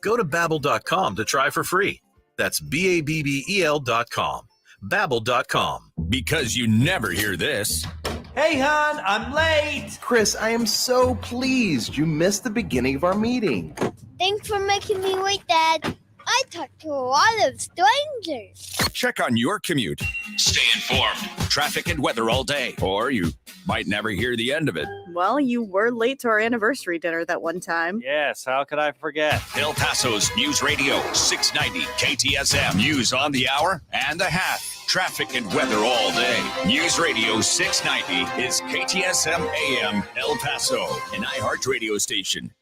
Speaker 11: Go to Babbel.com to try for free. That's Babbel.com. Babbel.com.
Speaker 4: Because you never hear this.
Speaker 16: Hey, hon, I'm late.
Speaker 27: Chris, I am so pleased you missed the beginning of our meeting.
Speaker 28: Thanks for making me wait, Dad. I talked to a lot of strangers.
Speaker 4: Check on your commute. Stay informed. Traffic and weather all day. Or you might never hear the end of it.
Speaker 29: Well, you were late to our anniversary dinner that one time.
Speaker 30: Yes, how could I forget?
Speaker 4: El Paso's News Radio 690 KTSM. News on the hour and a half. Traffic and weather all day. News Radio 690 is KTSM AM El Paso, an iHeart radio station.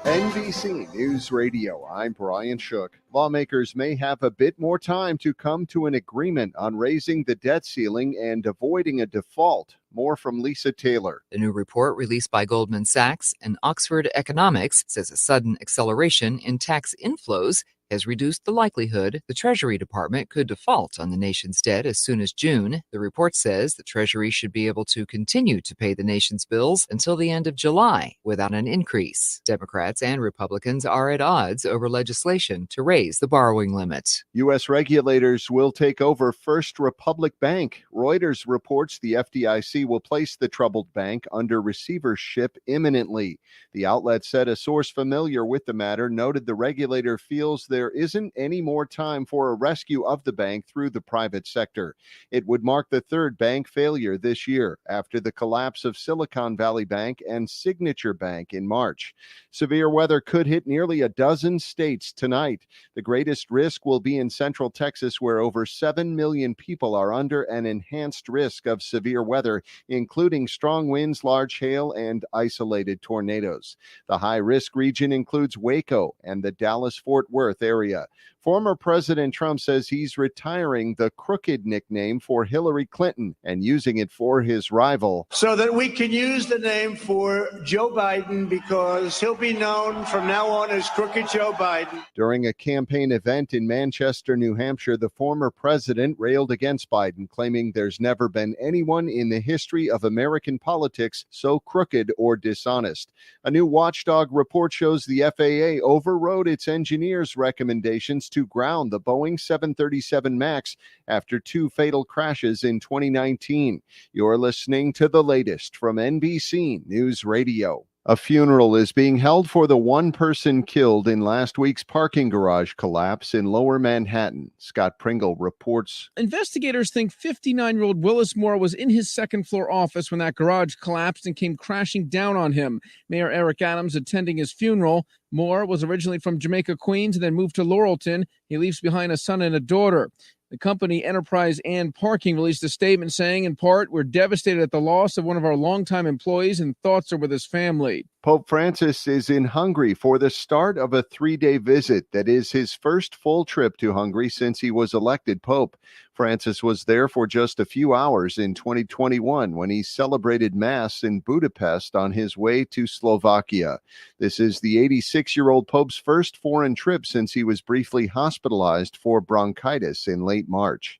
Speaker 31: Hey,
Speaker 3: NBC News Radio, I'm Brian Shook. Lawmakers may have a bit more time to come to an agreement on raising the debt ceiling and avoiding a default. More from Lisa Taylor.
Speaker 8: The new report released by Goldman Sachs and Oxford Economics says a sudden acceleration in tax inflows has reduced the likelihood the Treasury Department could default on the nation's debt as soon as June. The report says the Treasury should be able to continue to pay the nation's bills until the end of July without an increase. Democrats and Republicans are at odds over legislation to raise the borrowing limit.
Speaker 3: U.S. regulators will take over First Republic Bank. Reuters reports the FDIC will place the troubled bank under receivership imminently. The outlet said a source familiar with the matter noted the regulator feels there isn't any more time for a rescue of the bank through the private sector. It would mark the third bank failure this year after the collapse of Silicon Valley Bank and Signature Bank in March. Severe weather could hit nearly a dozen states tonight. The greatest risk will be in central Texas, where over 7 million people are under an enhanced risk of severe weather, including strong winds, large hail, and isolated tornadoes. The high-risk region includes Waco and the Dallas-Fort Worth area. Former President Trump says he's retiring the crooked nickname for Hillary Clinton and using it for his rival.
Speaker 15: So that we can use the name for Joe Biden, because he'll be known from now on as Crooked Joe Biden.
Speaker 3: During a campaign event in Manchester, New Hampshire, the former president railed against Biden, claiming there's never been anyone in the history of American politics so crooked or dishonest. A new watchdog report shows the FAA overrode its engineers' recommendations to ground the Boeing 737 MAX after two fatal crashes in 2019. You're listening to the latest from NBC News Radio. A funeral is being held for the one person killed in last week's parking garage collapse in Lower Manhattan. Scott Pringle reports.
Speaker 17: Investigators think 59-year-old Willis Moore was in his second-floor office when that garage collapsed and came crashing down on him. Mayor Eric Adams attending his funeral. Moore was originally from Jamaica, Queens, and then moved to Laurelton. He leaves behind a son and a daughter. The company Enterprise and Parking released a statement saying, in part, we're devastated at the loss of one of our longtime employees and thoughts are with his family.
Speaker 3: Pope Francis is in Hungary for the start of a 3-day visit that is his first full trip to Hungary since he was elected Pope. Francis was there for just a few hours in 2021 when he celebrated Mass in Budapest on his way to Slovakia. This is the 86-year-old Pope's first foreign trip since he was briefly hospitalized for bronchitis in late March.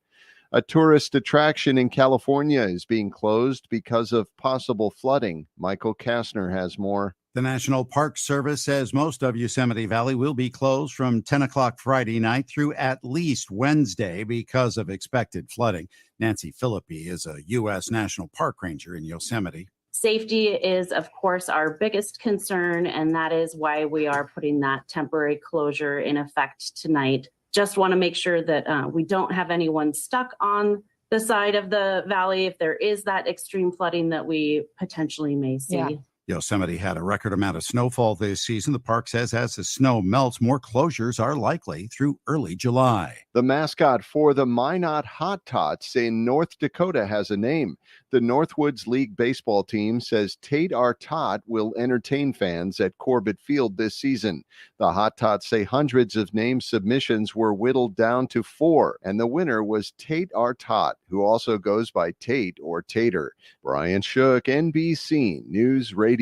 Speaker 3: A tourist attraction in California is being closed because of possible flooding. Michael Kastner has more.
Speaker 19: The National Park Service says most of Yosemite Valley will be closed from 10 o'clock Friday night through at least Wednesday because of expected flooding. Nancy Philippi is a U.S. National Park Ranger in Yosemite.
Speaker 20: Safety is, of course, our biggest concern, and that is why we are putting that temporary closure in effect tonight. Just want to make sure that we don't have anyone stuck on the side of the valley if there is that extreme flooding that we potentially may see.
Speaker 19: Yeah. Yosemite had a record amount of snowfall this season. The park says as the snow melts, more closures are likely through early July.
Speaker 3: The mascot for the Minot Hot Tots in North Dakota has a name. The Northwoods League baseball team says Tate Our Tot will entertain fans at Corbett Field this season. The Hot Tots say hundreds of name submissions were whittled down to 4, and the winner was Tate Our Tot, who also goes by Tate or Tater. Brian Shook, NBC News Radio.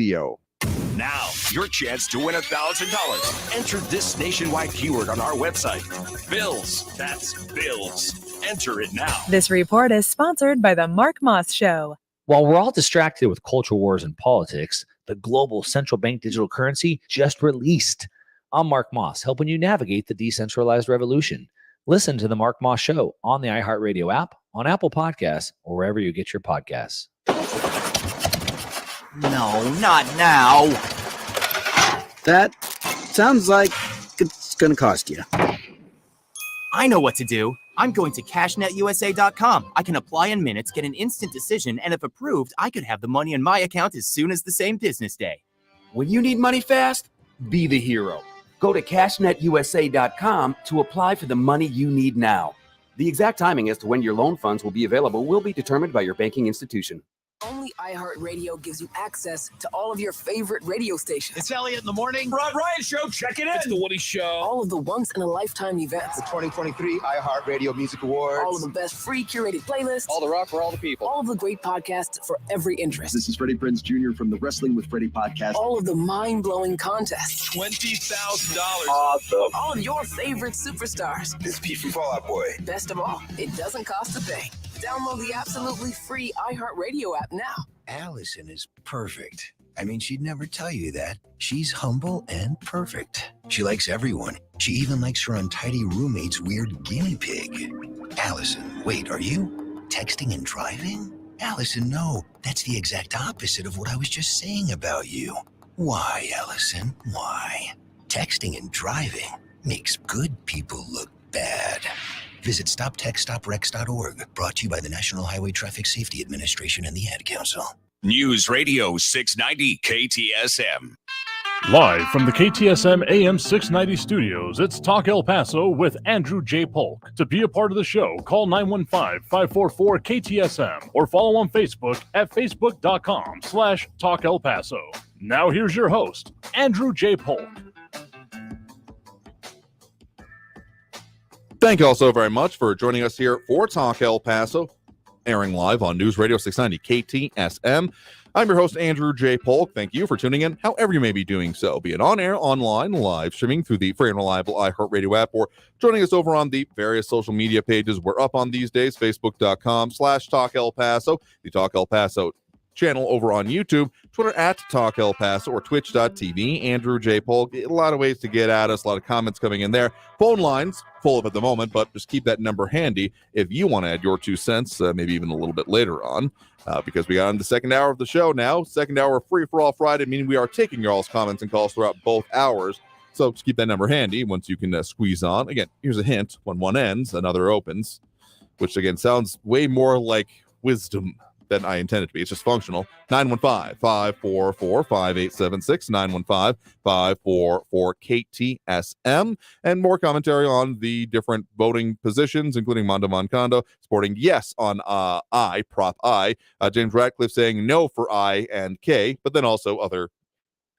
Speaker 4: Now, your chance to win $1,000. Enter this nationwide keyword on our website. Bills. That's bills. Enter it now.
Speaker 21: This report is sponsored by The Mark Moss Show.
Speaker 22: While we're all distracted with culture wars and politics, the global central bank digital currency just released. I'm Mark Moss, helping you navigate the decentralized revolution. Listen to The Mark Moss Show on the iHeartRadio app, on Apple Podcasts, or wherever you get your podcasts.
Speaker 23: No, not now.
Speaker 30: That sounds like it's going to cost you.
Speaker 14: I know what to do. I'm going to cashnetusa.com. I can apply in minutes, get an instant decision, and if approved, I could have the money in my account as soon as the same business day.
Speaker 31: When you need money fast, be the hero. Go to cashnetusa.com to apply for the money you need now. The exact timing as to when your loan funds will be available will be determined by your banking institution.
Speaker 1: Only iHeartRadio gives you access to all of your favorite radio stations.
Speaker 2: It's Elliot in the morning. Rod Ryan Show, check it in.
Speaker 1: It's The Woody Show. All of the once-in-a-lifetime events.
Speaker 2: The 2023 iHeartRadio Music Awards.
Speaker 1: All of the best free curated playlists.
Speaker 2: All the rock for all the people.
Speaker 1: All of the great podcasts for every interest.
Speaker 2: This is Freddie Prinze Jr. from the Wrestling with Freddie podcast.
Speaker 1: All of the mind-blowing contests.
Speaker 2: $20,000.
Speaker 1: Awesome. All of your favorite superstars.
Speaker 2: This Pete from Fall Out Boy.
Speaker 1: Best of all, it doesn't cost a thing. Download the absolutely free iHeartRadio app now.
Speaker 5: Allison is perfect. I mean, she'd never tell you that. She's humble and perfect. She likes everyone. She even likes her untidy roommate's weird guinea pig. Allison, wait, are you texting and driving? Allison, no. That's the exact opposite of what I was just saying about you. Why, Allison? Why? Texting and driving makes good people look bad. Visit StopTextStopWrecks.org. Brought to you by the National Highway Traffic Safety Administration and the Ad Council.
Speaker 4: News Radio 690 KTSM.
Speaker 6: Live from the KTSM AM 690 studios, it's Talk El Paso with Andrew J. Polk. To be a part of the show, call 915-544-KTSM or follow on Facebook at facebook.com/Talk El Paso. Now here's your host, Andrew J. Polk.
Speaker 7: Thank you all so very much for joining us here for Talk El Paso, airing live on News Radio 690 KTSM. I'm your host, Andrew J. Polk. Thank you for tuning in, however you may be doing so, be it on air, online, live streaming through the free and reliable iHeartRadio app, or joining us over on the various social media pages we're up on these days, facebook.com/Talk El Paso, the Talk El Paso channel over on YouTube, Twitter at Talk El Paso, or twitch.tv, Andrew J. Polk. A lot of ways to get at us, a lot of comments coming in there. Phone lines full of at the moment, but just keep that number handy if you want to add your 2 cents, maybe even a little bit later on, because we got on the second hour of the show now. Second hour free for all Friday, meaning we are taking your all's comments and calls throughout both hours. So just keep that number handy once you can squeeze on. Again, here's a hint. When one ends, another opens, which again sounds way more like wisdom than I intended to be. It's just functional. 915-544-5876, 915-544-KTSM, and more commentary on the different voting positions, including Mondo Moncondo supporting yes on I, Prop I, James Ratcliffe saying no for I and K, but then also other.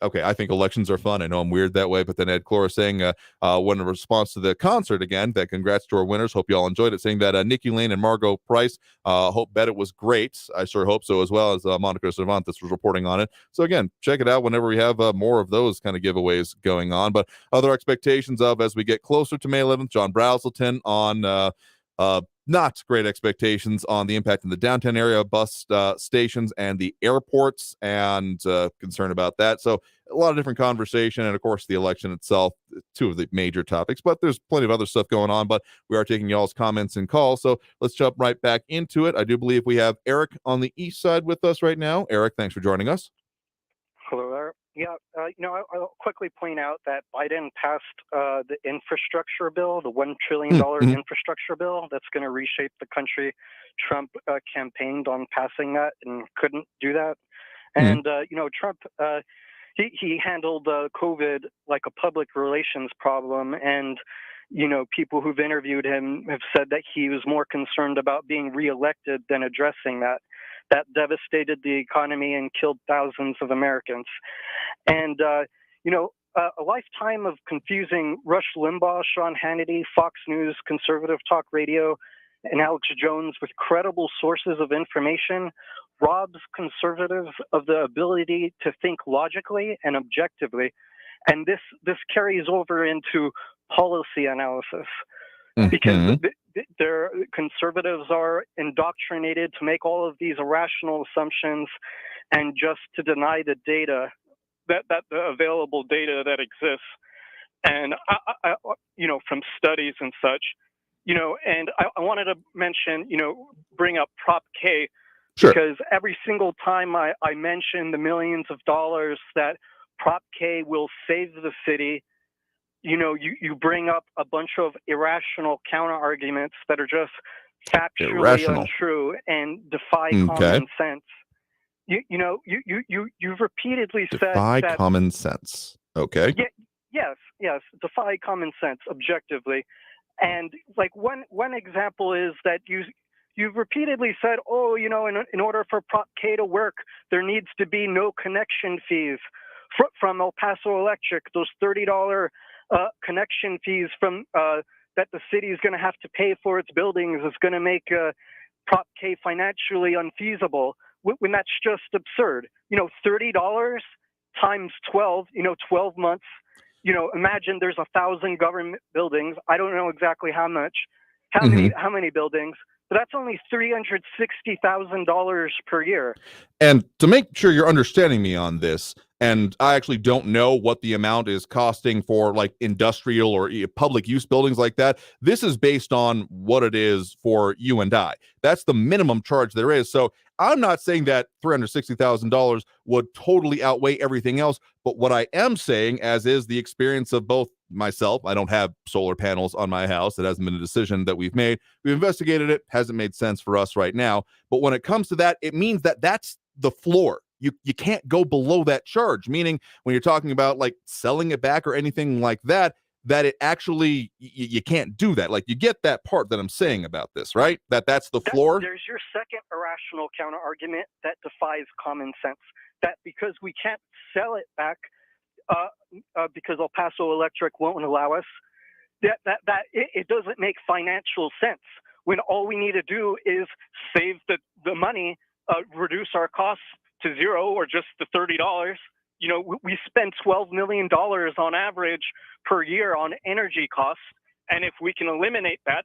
Speaker 7: Okay, I think elections are fun. I know I'm weird that way, but then Ed Clora saying, when in response to the concert again, that congrats to our winners. Hope you all enjoyed it. Saying that Nikki Lane and Margot Price, bet it was great. I sure hope so, as well as Monica Cervantes was reporting on it. So again, check it out whenever we have more of those kind of giveaways going on. But other expectations of as we get closer to May 11th, John Brazelton on not great expectations on the impact in the downtown area, bus stations, and the airports, and concern about that. So a lot of different conversation, and of course the election itself, two of the major topics, but there's plenty of other stuff going on. But we are taking y'all's comments and calls, so let's jump right back into it. I do believe we have Eric on the east side with us right now. Eric, thanks for joining us.
Speaker 9: Hello there. Yeah, I'll quickly point out that Biden passed the infrastructure bill, the $1 trillion infrastructure bill that's going to reshape the country. Trump campaigned on passing that and couldn't do that. And, Trump, he handled COVID like a public relations problem. And, people who've interviewed him have said that he was more concerned about being reelected than addressing that. That devastated the economy and killed thousands of Americans. And, a lifetime of confusing Rush Limbaugh, Sean Hannity, Fox News, conservative talk radio, and Alex Jones with credible sources of information robs conservatives of the ability to think logically and objectively. And this carries over into policy analysis. Because their conservatives are indoctrinated to make all of these irrational assumptions and just to deny the data, that the available data that exists. And, from studies and such, and I wanted to mention, bring up Prop K, because every single time I mention the millions of dollars that Prop K will save the city, you bring up a bunch of irrational counter arguments that are just factually untrue and defy common sense. You've repeatedly said that
Speaker 7: common sense. Okay.
Speaker 9: Yes, defy common sense objectively. And like one example is that you you've repeatedly said, oh, in order for Prop K to work, there needs to be no connection fees from El Paso Electric. Those $30 connection fees from that the city is going to have to pay for its buildings is going to make Prop K financially unfeasible, when that's just absurd. $30 times 12, 12 months. Imagine there's 1,000 government buildings. I don't know exactly how many buildings, but that's only $360,000 per year.
Speaker 7: And to make sure you're understanding me on this, and I actually don't know what the amount is costing for like industrial or public use buildings like that. This is based on what it is for you and I. That's the minimum charge there is. So I'm not saying that $360,000 would totally outweigh everything else, but what I am saying, as is the experience of both myself, I don't have solar panels on my house. It hasn't been a decision that we've made. We've investigated it. Hasn't made sense for us right now. But when it comes to that, it means that that's the floor. You can't go below that charge, meaning when you're talking about like selling it back or anything like that, that it actually, you can't do that. Like, you get that part that I'm saying about this, right? That's the floor.
Speaker 9: There's your second irrational counter argument that defies common sense, that because we can't sell it back because El Paso Electric won't allow us, that it doesn't make financial sense, when all we need to do is save the money, reduce our costs to zero or just the $30. We spend $12 million on average per year on energy costs. And if we can eliminate that,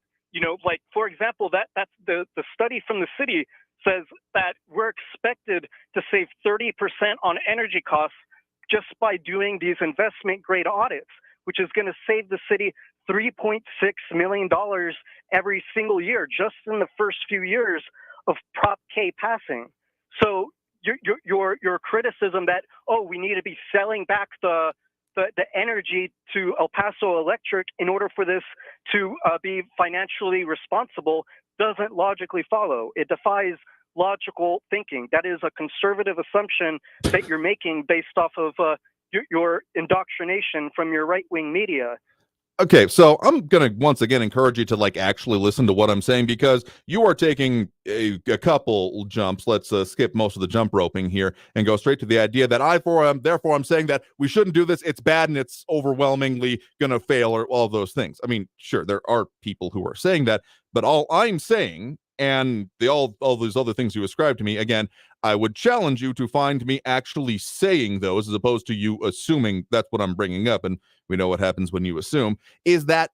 Speaker 9: like, for example, that's the study from the city says that we're expected to save 30% on energy costs just by doing these investment grade audits, which is going to save the city $3.6 million every single year, just in the first few years of Prop K passing. So your criticism that, we need to be selling back the energy to El Paso Electric in order for this to be financially responsible doesn't logically follow. It defies logical thinking. That is a conservative assumption that you're making based off of your indoctrination from your right-wing media.
Speaker 7: Okay, so I'm going to once again encourage you to like actually listen to what I'm saying, because you are taking a couple jumps. Let's skip most of the jump roping here and go straight to the idea that therefore I'm saying that we shouldn't do this. It's bad and it's overwhelmingly going to fail, or all of those things. I mean, sure, there are people who are saying that, but all I'm saying, and all these other things you ascribe to me, again, I would challenge you to find me actually saying those, as opposed to you assuming that's what I'm bringing up. And we know what happens when you assume, is that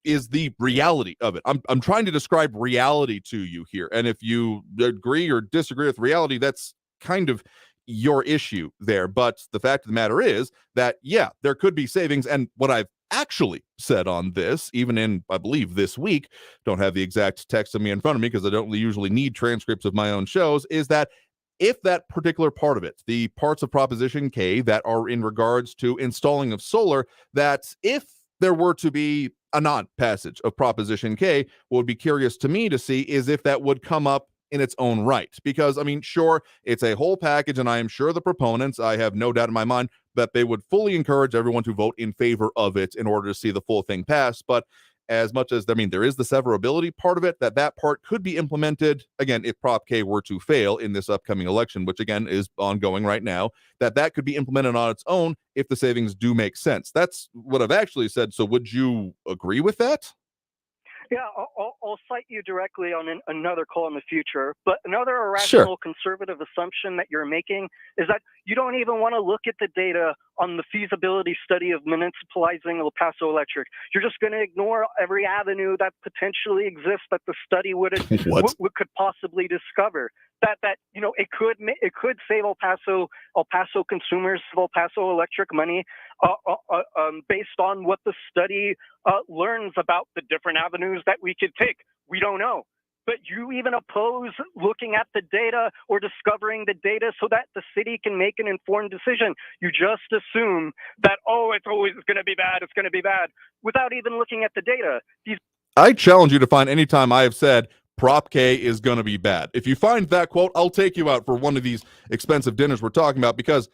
Speaker 7: is the reality of it. I'm trying to describe reality to you here. And if you agree or disagree with reality, that's kind of your issue there. But the fact of the matter is that, yeah, there could be savings. And what I've actually said on this, even in, I believe, this week, don't have the exact text of me in front of me because I don't usually need transcripts of my own shows, is that if that particular part of it, the parts of Proposition K that are in regards to installing of solar, that if there were to be a non-passage of Proposition K, what would be curious to me to see is if that would come up in its own right. Because, I mean, sure, it's a whole package, and I am sure the proponents, I have no doubt in my mind, that they would fully encourage everyone to vote in favor of it in order to see the full thing pass. But as much as, I mean, there is the severability part of it, that part could be implemented, again, if Prop K were to fail in this upcoming election, which, again, is ongoing right now, that could be implemented on its own if the savings do make sense. That's what I've actually said. So would you agree with that?
Speaker 9: Yeah, I'll cite you directly on another call in the future. But another irrational conservative assumption that you're making is that you don't even want to look at the data on the feasibility study of municipalizing El Paso Electric. You're just going to ignore every avenue that potentially exists that the study could possibly discover. That it could save El Paso consumers, El Paso Electric money based on what the study learns about the different avenues that we could take. We don't know. But you even oppose looking at the data or discovering the data so that the city can make an informed decision. You just assume that, it's always going to be bad, it's going to be bad, without even looking at the data.
Speaker 7: I challenge you to find any time I have said Prop K is going to be bad. If you find that quote, I'll take you out for one of these expensive dinners we're talking about, because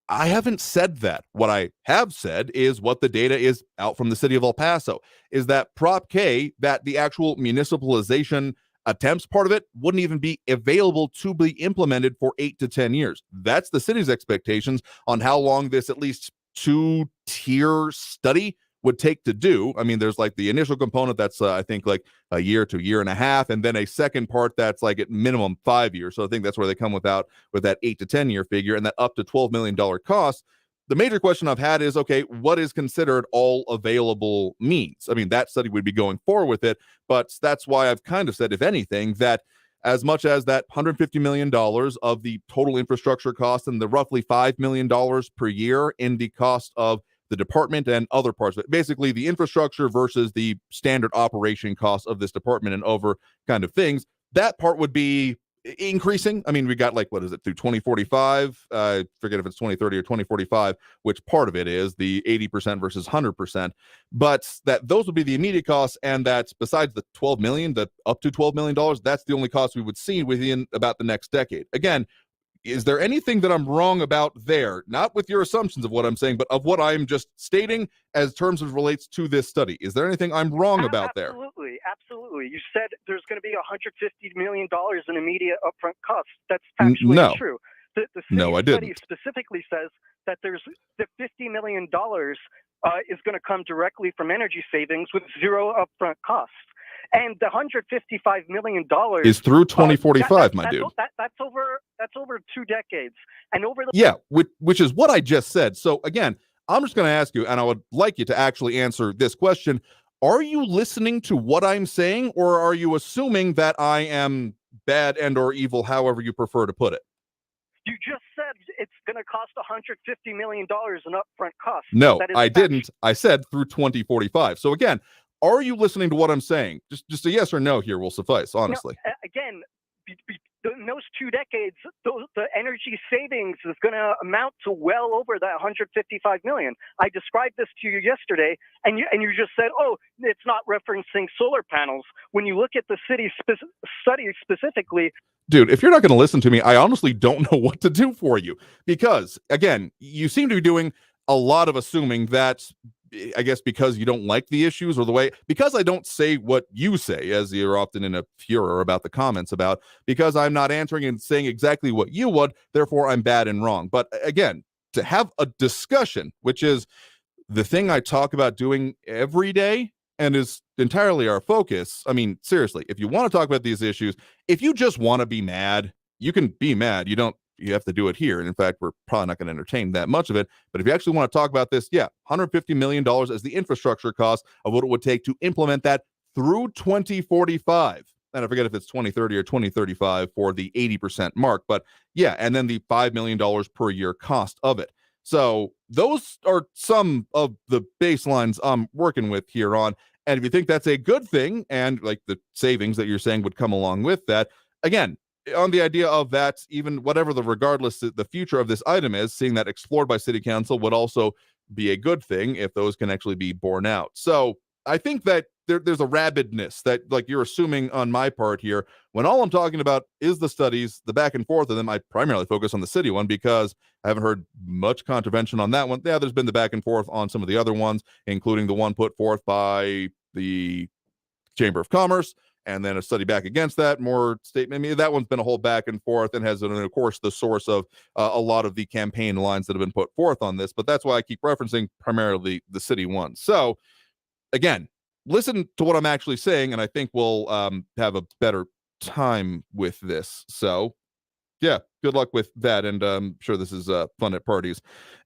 Speaker 7: I haven't said that. What I have said is what the data is out from the city of El Paso, is that Prop K, that the actual municipalization attempts part of it wouldn't even be available to be implemented for 8 to 10 years. That's the city's expectations on how long this at least 2-tier study would take to do. I mean, there's like the initial component that's I think like a year to a year and a half, and then a second part that's like at minimum 5 years. So I think that's where they come with that 8 to 10 year figure, and that up to $12 million cost. The major question I've had is, okay, what is considered all available means? I mean, that study would be going forward with it, but that's why I've kind of said, if anything, that as much as that $150 million of the total infrastructure cost and the roughly $5 million per year in the cost of the department and other parts of it, basically the infrastructure versus the standard operation cost of this department and over kind of things, that part would be increasing. I mean, we got like, what is it, through 2045? Forget if it's 2030 or 2045, which part of it is the 80% versus 100%. But that those would be the immediate costs, and that's besides the $12 million, the up to $12 million, that's the only cost we would see within about the next decade. Again, is there anything that I'm wrong about there? Not with your assumptions of what I'm saying, but of what I'm just stating as terms of relates to this study. Is there anything I'm wrong about there?
Speaker 9: Absolutely. You said there's going to be $150 million in immediate upfront costs. That's factually true. The city study specifically says that there's the $50 million is going to come directly from energy savings with zero upfront costs. And the $155 million
Speaker 7: is through 2045, my dude.
Speaker 9: That's over 2 decades, and over the
Speaker 7: which is what I just said. So again, I'm just going to ask you, and I would like you to actually answer this question: are you listening to what I'm saying, or are you assuming that I am bad and or evil, however you prefer to put it?
Speaker 9: You just said it's going to cost $150 million in upfront costs.
Speaker 7: No, I didn't. I said through 2045. So again, are you listening to what I'm saying? Just a yes or no here will suffice, honestly.
Speaker 9: No, again, in those 2 decades, the energy savings is going to amount to well over that $155 million. I described this to you yesterday, and you just said, oh, it's not referencing solar panels. When you look at the city study specifically,
Speaker 7: dude, if you're not going to listen to me, I honestly don't know what to do for you, because again, you seem to be doing a lot of assuming that, I guess, because you don't like the issues or the way, because I don't say what you say, as you're often in a furor about the comments about, because I'm not answering and saying exactly what you would, therefore I'm bad and wrong. But again, to have a discussion, which is the thing I talk about doing every day and is entirely our focus. I mean, seriously, if you want to talk about these issues, if you just want to be mad, you can be mad. You have to do it here. And in fact, we're probably not going to entertain that much of it. But if you actually want to talk about this, $150 million as the infrastructure cost of what it would take to implement that through 2045. And I forget if it's 2030 or 2035 for the 80% mark. But and then the $5 million per year cost of it. So those are some of the baselines I'm working with here on. And if you think that's a good thing, and like the savings that you're saying would come along with that, again, on the idea of that, even whatever regardless the future of this item is, seeing that explored by city council would also be a good thing if those can actually be borne out. So I think that there's a rabidness that, like, you're assuming on my part here, when all I'm talking about is the studies, the back and forth of them. I primarily focus on the city one because I haven't heard much contravention on that one. There's been the back and forth on some of the other ones, including the one put forth by the Chamber of Commerce, and then a study back against that, more statement. I mean, that one's been a whole back and forth and has, of course, the source of a lot of the campaign lines that have been put forth on this. But that's why I keep referencing primarily the city one. So, again, listen to what I'm actually saying, and I think we'll have a better time with this. So, good luck with that, and I'm sure this is fun at parties.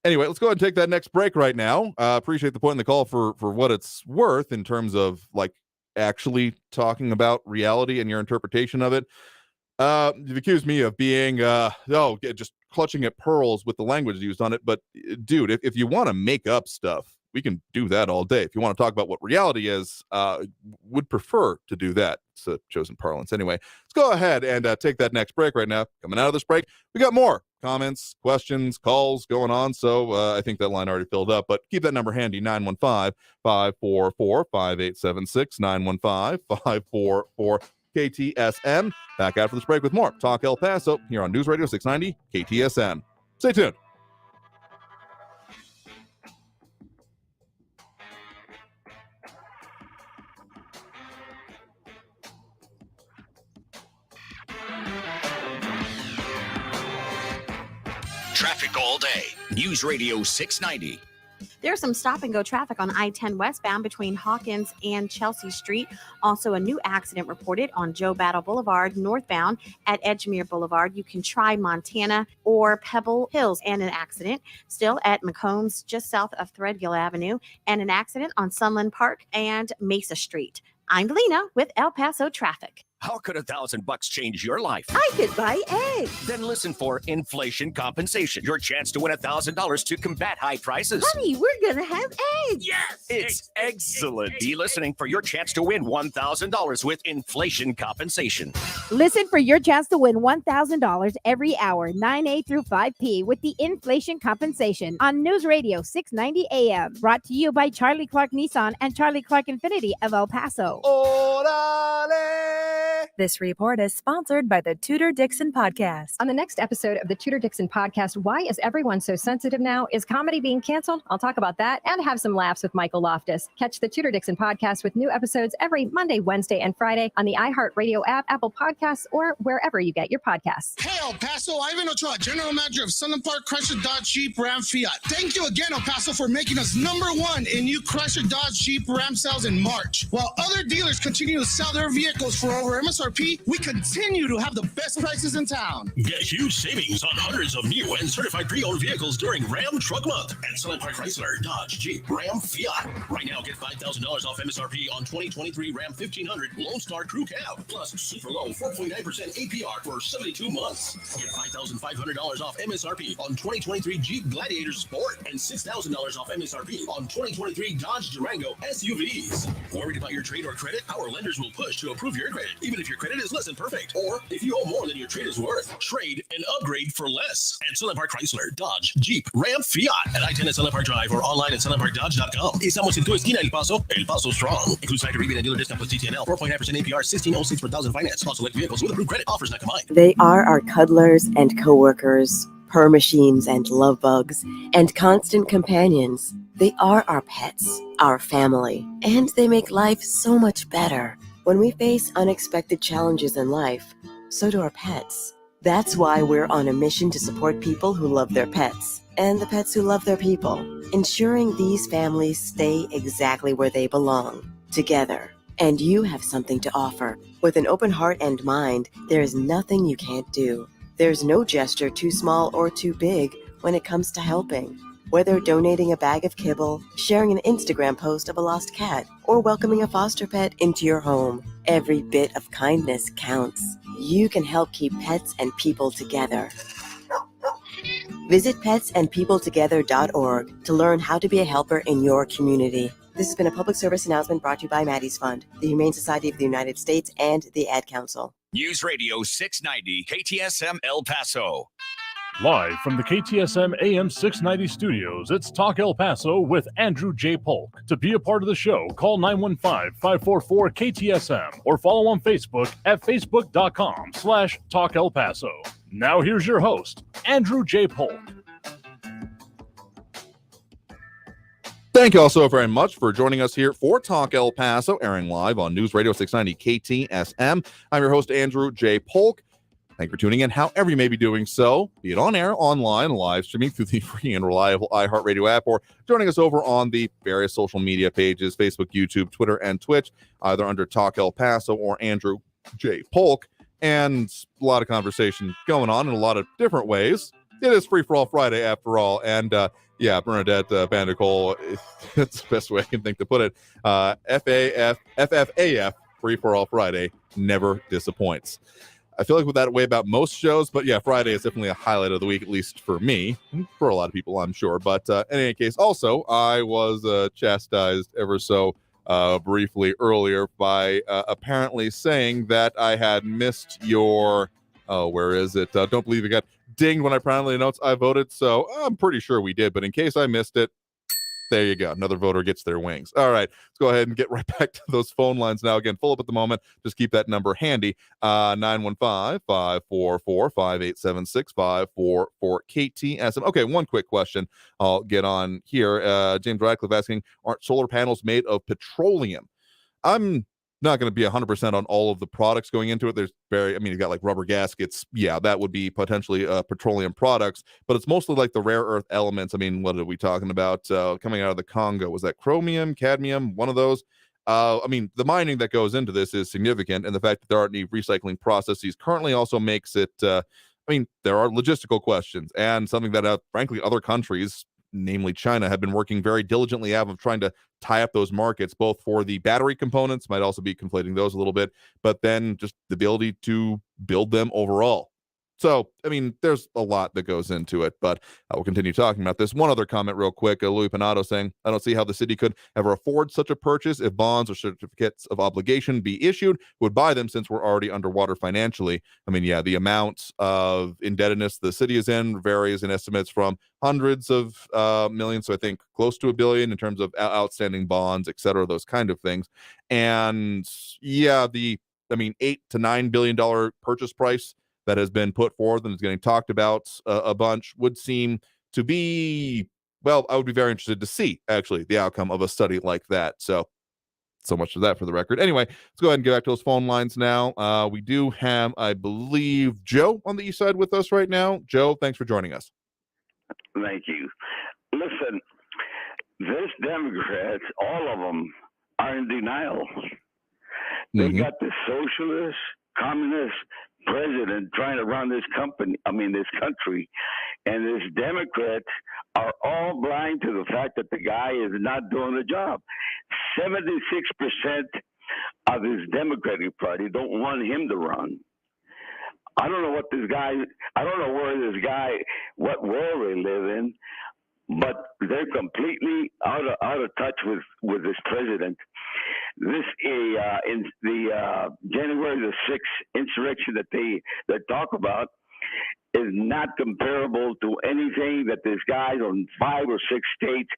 Speaker 7: Anyway, let's go ahead and take that next break right now. Appreciate the point in the call for what it's worth in terms of, like, actually talking about reality and your interpretation of it. You've accused me of being just clutching at pearls with the language used on it, but dude, if you want to make up stuff, we can do that all day. If you want to talk about what reality is, would prefer to do that. It's a chosen parlance. Anyway, let's go ahead and take that next break right now. Coming out of this break, we got more comments, questions, calls going on. So I think that line already filled up, but keep that number handy, 915-544-5876, 915-544-KTSM. Back after this break with more Talk El Paso here on News Radio 690 KTSM. Stay tuned.
Speaker 4: Traffic all day. News Radio 690.
Speaker 10: There's some stop-and-go traffic on I-10 westbound between Hawkins and Chelsea Street. Also, a new accident reported on Joe Battle Boulevard northbound at Edgemere Boulevard. You can try Montana or Pebble Hills. And an accident still at McCombs just south of Threadgill Avenue. And an accident on Sunland Park and Mesa Street. I'm Lena with El Paso Traffic.
Speaker 4: How could $1,000 change your life?
Speaker 11: I could buy eggs.
Speaker 4: Then listen for inflation compensation. Your chance to win $1,000 to combat high prices.
Speaker 11: Honey, we're going to have eggs.
Speaker 4: Yes! It's excellent. Be listening for your chance to win $1,000 with inflation compensation.
Speaker 12: Listen for your chance to win $1,000 every hour, 9A through 5P with the inflation compensation on News Radio 690 AM. Brought to you by Charlie Clark Nissan and Charlie Clark Infiniti of El Paso.
Speaker 21: This report is sponsored by the Tudor Dixon Podcast.
Speaker 13: On the next episode of the Tudor Dixon Podcast, why is everyone so sensitive now? Is comedy being canceled? I'll talk about that and have some laughs with Michael Loftus. Catch the Tudor Dixon Podcast with new episodes every Monday, Wednesday, and Friday on the iHeartRadio app, Apple Podcasts, or wherever you get your podcasts.
Speaker 16: Hey, El Paso, Ivan Ochoa, General Manager of Sunland Park Chrysler Dodge Jeep Ram Fiat. Thank you again, El Paso, for making us #1 in new Chrysler Dodge Jeep Ram sales in March. While other dealers continue to sell their vehicles for over MSRP, we continue to have the best prices in town.
Speaker 18: Get huge savings on hundreds of new and certified pre-owned vehicles during Ram Truck Month at Sunland Park Chrysler, Dodge, Jeep, Ram, Fiat. Right now, get $5,000 off MSRP on 2023 Ram 1500 Lone Star Crew Cab, plus super low 4.9% APR for 72 months. Get $5,500 off MSRP on 2023 Jeep Gladiator Sport and $6,000 off MSRP on 2023 Dodge Durango SUVs. Worried about your trade or credit? Our lenders will push to approve your credit, even if your credit is less than perfect, or if you owe more than your trade is worth. Trade and upgrade for less at Sunland Park Chrysler, Dodge, Jeep, Ram, Fiat at I-10 at Sunland Park Drive or online at sunlandparkdodge.com. Estamos en tu esquina, El Paso Strong. Includes factory rebate and dealer discount plus TTNL, 4.9% APR, 1606 per thousand finance. On select vehicles with approved credit. Offers not combined.
Speaker 24: They are our cuddlers and coworkers, purr machines and love bugs, and constant companions. They are our pets, our family, and they make life so much better. When we face unexpected challenges in life, so do our pets. That's why we're on a mission to support people who love their pets and the pets who love their people, ensuring these families stay exactly where they belong, together. And you have something to offer. With an open heart and mind, there is nothing you can't do. There's no gesture too small or too big when it comes to helping. Whether donating a bag of kibble, sharing an Instagram post of a lost cat, or welcoming a foster pet into your home, every bit of kindness counts. You can help keep pets and people together. Visit petsandpeopletogether.org to learn how to be a helper in your community. This has been a public service announcement brought to you by Maddie's Fund, the Humane Society of the United States, and the Ad Council.
Speaker 4: News Radio 690 KTSM El Paso.
Speaker 6: Live from the KTSM AM 690 studios, it's Talk El Paso with Andrew J. Polk. To be a part of the show, call 915-544-KTSM or follow on Facebook at facebook.com/Talk El Paso. Now here's your host, Andrew J. Polk.
Speaker 7: Thank you all so very much for joining us here for Talk El Paso, airing live on News Radio 690 KTSM. I'm your host, Andrew J. Polk. Thank you for tuning in, however you may be doing so, be it on air, online, live streaming through the free and reliable iHeartRadio app, or joining us over on the various social media pages, Facebook, YouTube, Twitter, and Twitch, either under Talk El Paso or Andrew J. Polk. And a lot of conversation going on in a lot of different ways. It is Free For All Friday, after all, and yeah, Bernadette Bandicole, that's the best way I can think to put it. FFAF, Free For All Friday, never disappoints. I feel like with that way about most shows, but yeah, Friday is definitely a highlight of the week, at least for me, for a lot of people, I'm sure. But in any case, also, I was chastised ever so briefly earlier by apparently saying that I had missed your, where is it? Don't believe it got dinged when I proudly announced I voted. So I'm pretty sure we did, but in case I missed it, there you go. Another voter gets their wings. All right, let's go ahead and get right back to those phone lines now. Again, full up at the moment. Just keep that number handy. 915-544-5876, 544-KTSM. Okay, one quick question I'll get on here. James Radcliffe asking, aren't solar panels made of petroleum? I'm not going to be 100% on all of the products going into it. There's you got like rubber gaskets. Yeah, that would be potentially petroleum products, but it's mostly like the rare earth elements. I mean, what are we talking about coming out of the Congo? Was that chromium, cadmium, one of those? The mining that goes into this is significant, and the fact that there aren't any recycling processes currently also makes it, there are logistical questions, and something that, frankly, other countries, namely China, have been working very diligently out of trying to tie up those markets, both for the battery components, might also be conflating those a little bit, but then just the ability to build them overall. So, there's a lot that goes into it, but we'll continue talking about this. One other comment real quick, Louis Pinato saying, I don't see how the city could ever afford such a purchase if bonds or certificates of obligation be issued, would buy them since we're already underwater financially. The amount of indebtedness the city is in varies in estimates from hundreds of millions, so I think close to $1 billion in terms of outstanding bonds, et cetera, those kind of things. And yeah, the $8 to $9 billion purchase price that has been put forth and is getting talked about a bunch would seem to be, I would be very interested to see actually the outcome of a study like that. So much of that for the record. Anyway, let's go ahead and get back to those phone lines now. We do have, I believe, Joe on the east side with us right now. Joe, thanks for joining us.
Speaker 3: Thank you. Listen, this Democrats, all of them are in denial. They got the socialist, communist president trying to run this country, and this Democrats are all blind to the fact that the guy is not doing the job. 76% of his Democratic Party don't want him to run. I don't know what world they live in, but they're completely out of touch with this president. This in the January the 6th insurrection that they talk about is not comparable to anything that this guy on 5 or 6 states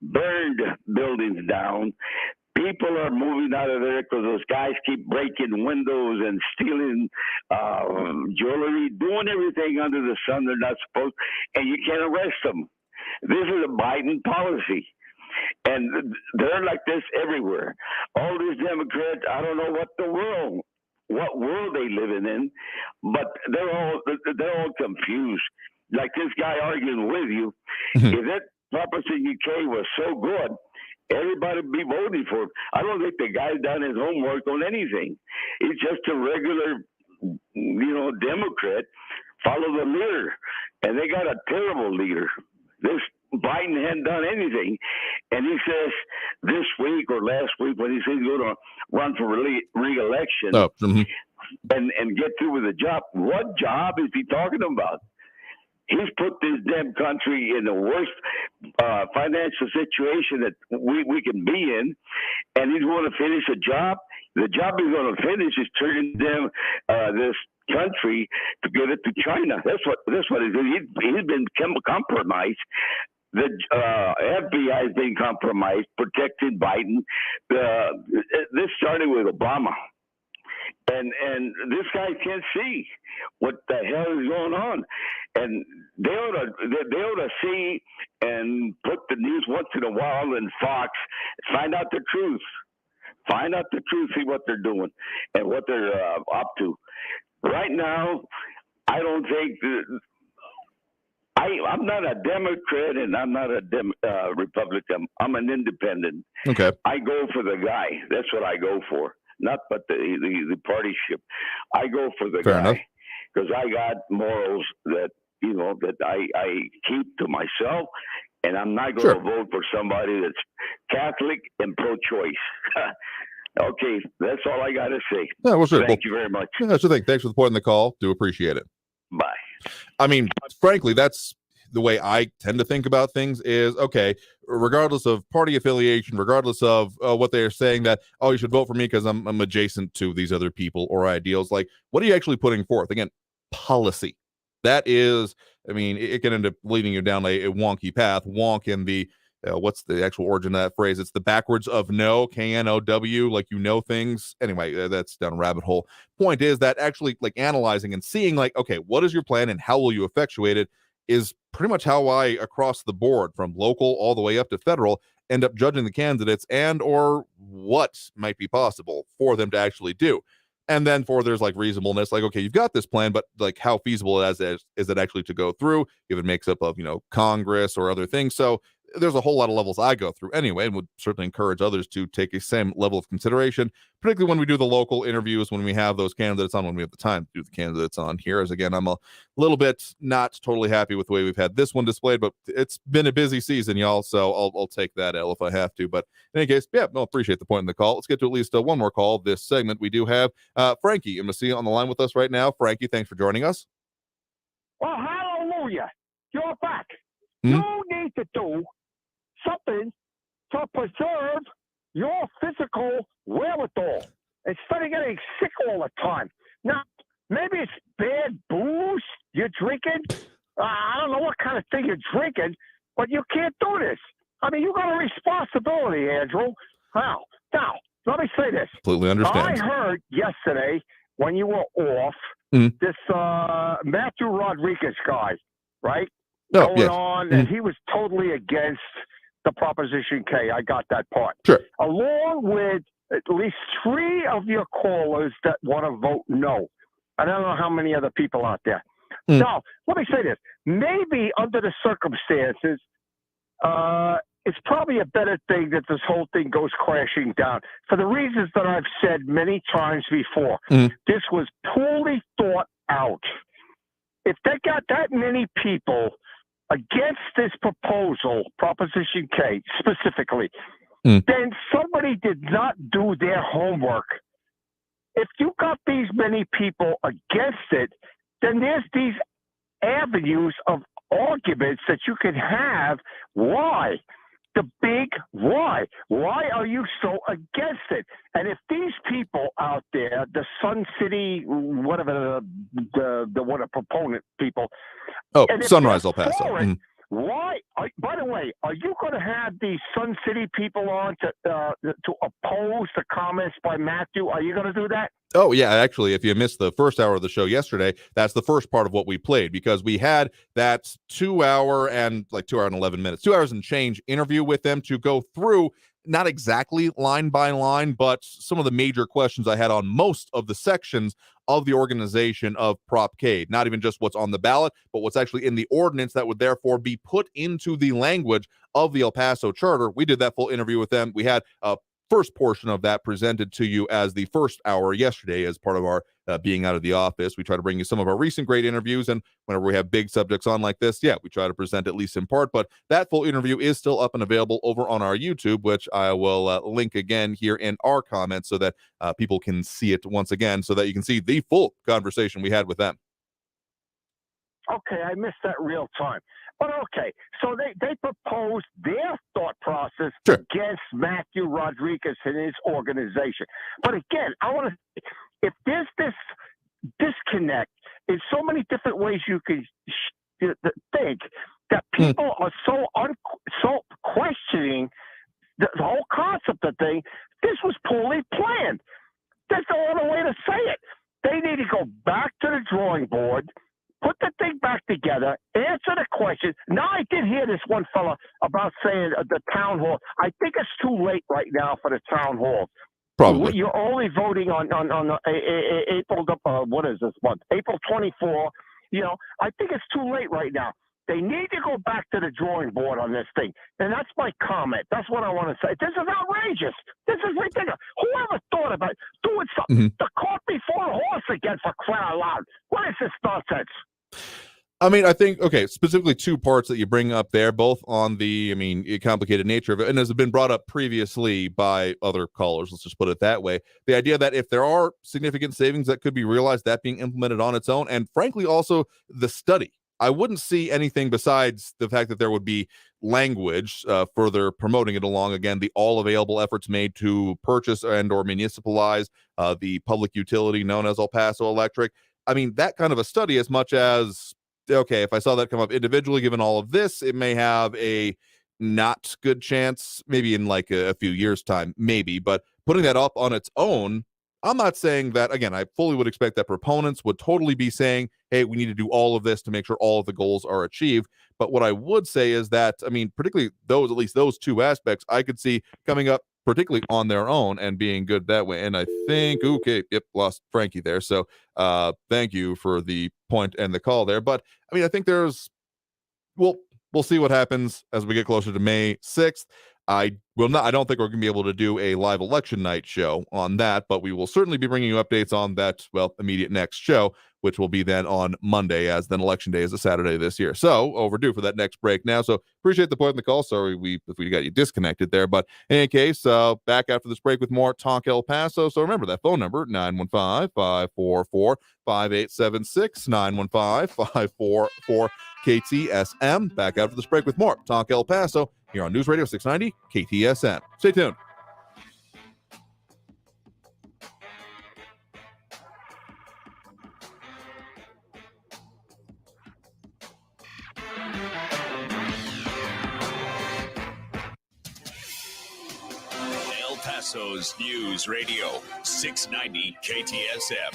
Speaker 3: burned buildings down. People are moving out of there because those guys keep breaking windows and stealing jewelry, doing everything under the sun they're not supposed, and you can't arrest them. This is a Biden policy. And they're like this everywhere. All these Democrats, I don't know what world they living in, but they're all confused. Like this guy arguing with you, if that Proposition UK was so good, everybody would be voting for it. I don't think the guy's done his homework on anything. He's just a regular, Democrat. Follow the leader, and they got a terrible leader. This Biden hadn't done anything, and he says this week or last week when he said he's going to run for re-election and get through with the job. What job is he talking about? He's put this damn country in the worst financial situation that we can be in, and he's going to finish a job. The job he's going to finish is turning them this country to get it to China. That's what he's doing. He's been compromised. The FBI has been compromised, protecting Biden. This started with Obama. And this guy can't see what the hell is going on. And they ought to see and put the news once in a while in Fox, find out the truth. Find out the truth, see what they're doing and what they're up to. Right now, I don't think I'm not a Democrat and I'm not a Republican. I'm an independent.
Speaker 7: Okay.
Speaker 3: I go for the guy. That's what I go for. Not but the partyship. I go for the guy because I got morals that I keep to myself, and I'm not going to vote for somebody that's Catholic and pro-choice. Okay, that's all I got to say.
Speaker 7: Yeah, well, sure.
Speaker 3: Thank you very much.
Speaker 7: Yeah, that's the thing. Thanks for the point in the call. Do appreciate it.
Speaker 3: Bye.
Speaker 7: Frankly, that's the way I tend to think about things is, okay, regardless of party affiliation, regardless of what they're saying that, oh, you should vote for me because I'm adjacent to these other people or ideals. Like, what are you actually putting forth? Again, policy. That is, it can end up leading you down a wonky path. Wonk in the, what's the actual origin of that phrase? It's the backwards of know, K-N-O-W, like things. Anyway, that's down a rabbit hole. Point is that actually analyzing and seeing okay, what is your plan and how will you effectuate it is pretty much how I, across the board, from local all the way up to federal, end up judging the candidates and or what might be possible for them to actually do. And then there's like reasonableness, like, okay, you've got this plan, but like how feasible is it actually to go through if it makes up of, Congress or other things. So there's a whole lot of levels I go through anyway, and would certainly encourage others to take a same level of consideration, particularly when we do the local interviews, when we have those candidates on, when we have the time to do the candidates on here. As again, I'm a little bit not totally happy with the way we've had this one displayed, but it's been a busy season, y'all, so I'll take that L if I have to. But in any case, yeah, no, appreciate the point in the call. Let's get to at least one more call this segment. We do have Frankie. I'm going to see you on the line with us right now. Frankie, thanks for joining us.
Speaker 8: Well, hallelujah. You're back.
Speaker 7: Mm-hmm.
Speaker 8: You need to do something to preserve your physical wherewithal instead of getting sick all the time. Now, maybe it's bad booze you're drinking. I don't know what kind of thing you're drinking, but you can't do this. I mean, you got a responsibility, Andrew. Now, let me say this.
Speaker 7: Completely understand.
Speaker 8: I heard yesterday when you were off, this Matthew Rodriguez guy, right? Going on, and he was totally against the Proposition K. I got that part.
Speaker 7: Sure.
Speaker 8: Along with at least 3 of your callers that want to vote no. I don't know how many other people out there. Now, let me say this. Maybe under the circumstances, it's probably a better thing that this whole thing goes crashing down. For the reasons that I've said many times before, this was poorly thought out. If they got that many people against this proposal, Proposition K specifically, then somebody did not do their homework. If you got these many people against it, then there's these avenues of arguments that you can have. Why? The big why. Why are you so against it? And if these people out there, the Sun City, whatever the what a proponent people.
Speaker 7: Oh, Sunrise El Paso.
Speaker 8: Why? By the way, are you going to have these Sun City people on to oppose the comments by Matthew? Are you going to do that?
Speaker 7: Oh, yeah. Actually, if you missed the first hour of the show yesterday, that's the first part of what we played, because we had that 2 hour and 2 hour and 11 minutes, 2 hours and change interview with them to go through, not exactly line by line, but some of the major questions I had on most of the sections of the organization of Prop K. Not even just what's on the ballot, but what's actually in the ordinance that would therefore be put into the language of the El Paso Charter. We did that full interview with them. We had a first portion of that presented to you as the first hour yesterday as part of our being out of the office. We try to bring you some of our recent great interviews, and whenever we have big subjects on like this, we try to present at least in part, but that full interview is still up and available over on our YouTube, which I will link again here in our comments so that people can see it once again, so that you can see the full conversation we had with them.
Speaker 8: Okay, I missed that real time. But okay, so they proposed their thought process against Matthew Rodriguez and his organization. But again, I want to, if there's this disconnect in so many different ways you can think that people are so questioning the whole concept of thing, this was poorly planned. That's the only way to say it. They need to go back to the drawing board, put the thing back together, answer the questions. Now, I did hear this one fella about saying the town hall. I think it's too late right now for the town hall.
Speaker 7: Probably.
Speaker 8: You're only voting on April, what is this month? April 24. I think it's too late right now. They need to go back to the drawing board on this thing. And that's my comment. That's what I want to say. This is outrageous. This is ridiculous. Whoever thought about doing something? The cart before the horse again, for crying out loud. What is this nonsense?
Speaker 7: I mean, I think, specifically 2 parts that you bring up there, both on the, complicated nature of it, and has been brought up previously by other callers, let's just put it that way. The idea that if there are significant savings that could be realized, that being implemented on its own, and frankly, also the study. I wouldn't see anything besides the fact that there would be language further promoting it along. Again, the all available efforts made to purchase and or municipalize the public utility known as El Paso Electric. I mean, that kind of a study, as much as, if I saw that come up individually, given all of this, it may have a not good chance, maybe in a few years' time, maybe. But putting that up on its own, I'm not saying that, again, I fully would expect that proponents would totally be saying, hey, we need to do all of this to make sure all of the goals are achieved. But what I would say is that, I mean, particularly those, at least those two aspects, I could see coming up particularly on their own and being good that way. And I think, okay, yep, lost Frankie there. So thank you for the point and the call there. But I mean, I think we'll see what happens as we get closer to May 6th. I don't think we're going to be able to do a live election night show on that, but we will certainly be bringing you updates on that, immediate next show, which will be then on Monday, as then election day is a Saturday this year. So overdue for that next break now. So appreciate the point in the call. Sorry if we got you disconnected there, but in any case, back after this break with more Talk El Paso. So remember that phone number, 915-544-5876, 915-544 KTSM. Back after this break with more Talk El Paso here on News Radio 690 KTSM. Stay tuned.
Speaker 4: El Paso's News Radio 690 KTSM.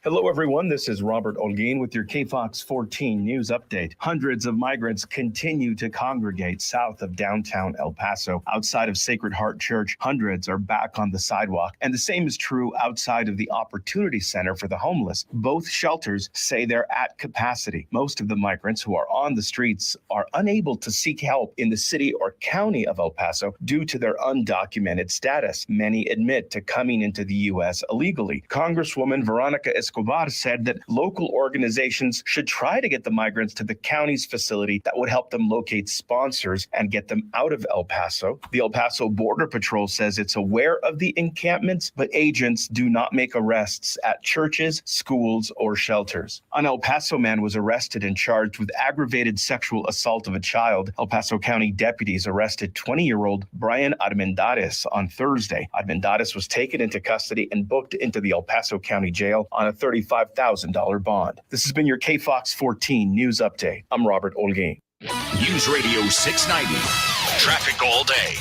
Speaker 15: Hello, everyone. This is Robert Olguin with your KFOX 14 news update. Hundreds of migrants continue to congregate south of downtown El Paso. Outside of Sacred Heart Church, hundreds are back on the sidewalk, and the same is true outside of the Opportunity Center for the Homeless. Both shelters say they're at capacity. Most of the migrants who are on the streets are unable to seek help in the city or county of El Paso due to their undocumented status. Many admit to coming into the U.S. illegally. Congresswoman Veronica Escobar said that local organizations should try to get the migrants to the county's facility that would help them locate sponsors and get them out of El Paso. The El Paso Border Patrol says it's aware of the encampments, but agents do not make arrests at churches, schools, or shelters. An El Paso man was arrested and charged with aggravated sexual assault of a child. El Paso County deputies arrested 20-year-old Brian Armendariz on Thursday. Armendariz was taken into custody and booked into the El Paso County Jail on a $35,000 bond. This has been your KFOX 14 news update. I'm Robert Olguin.
Speaker 4: News Radio 690. Traffic all day.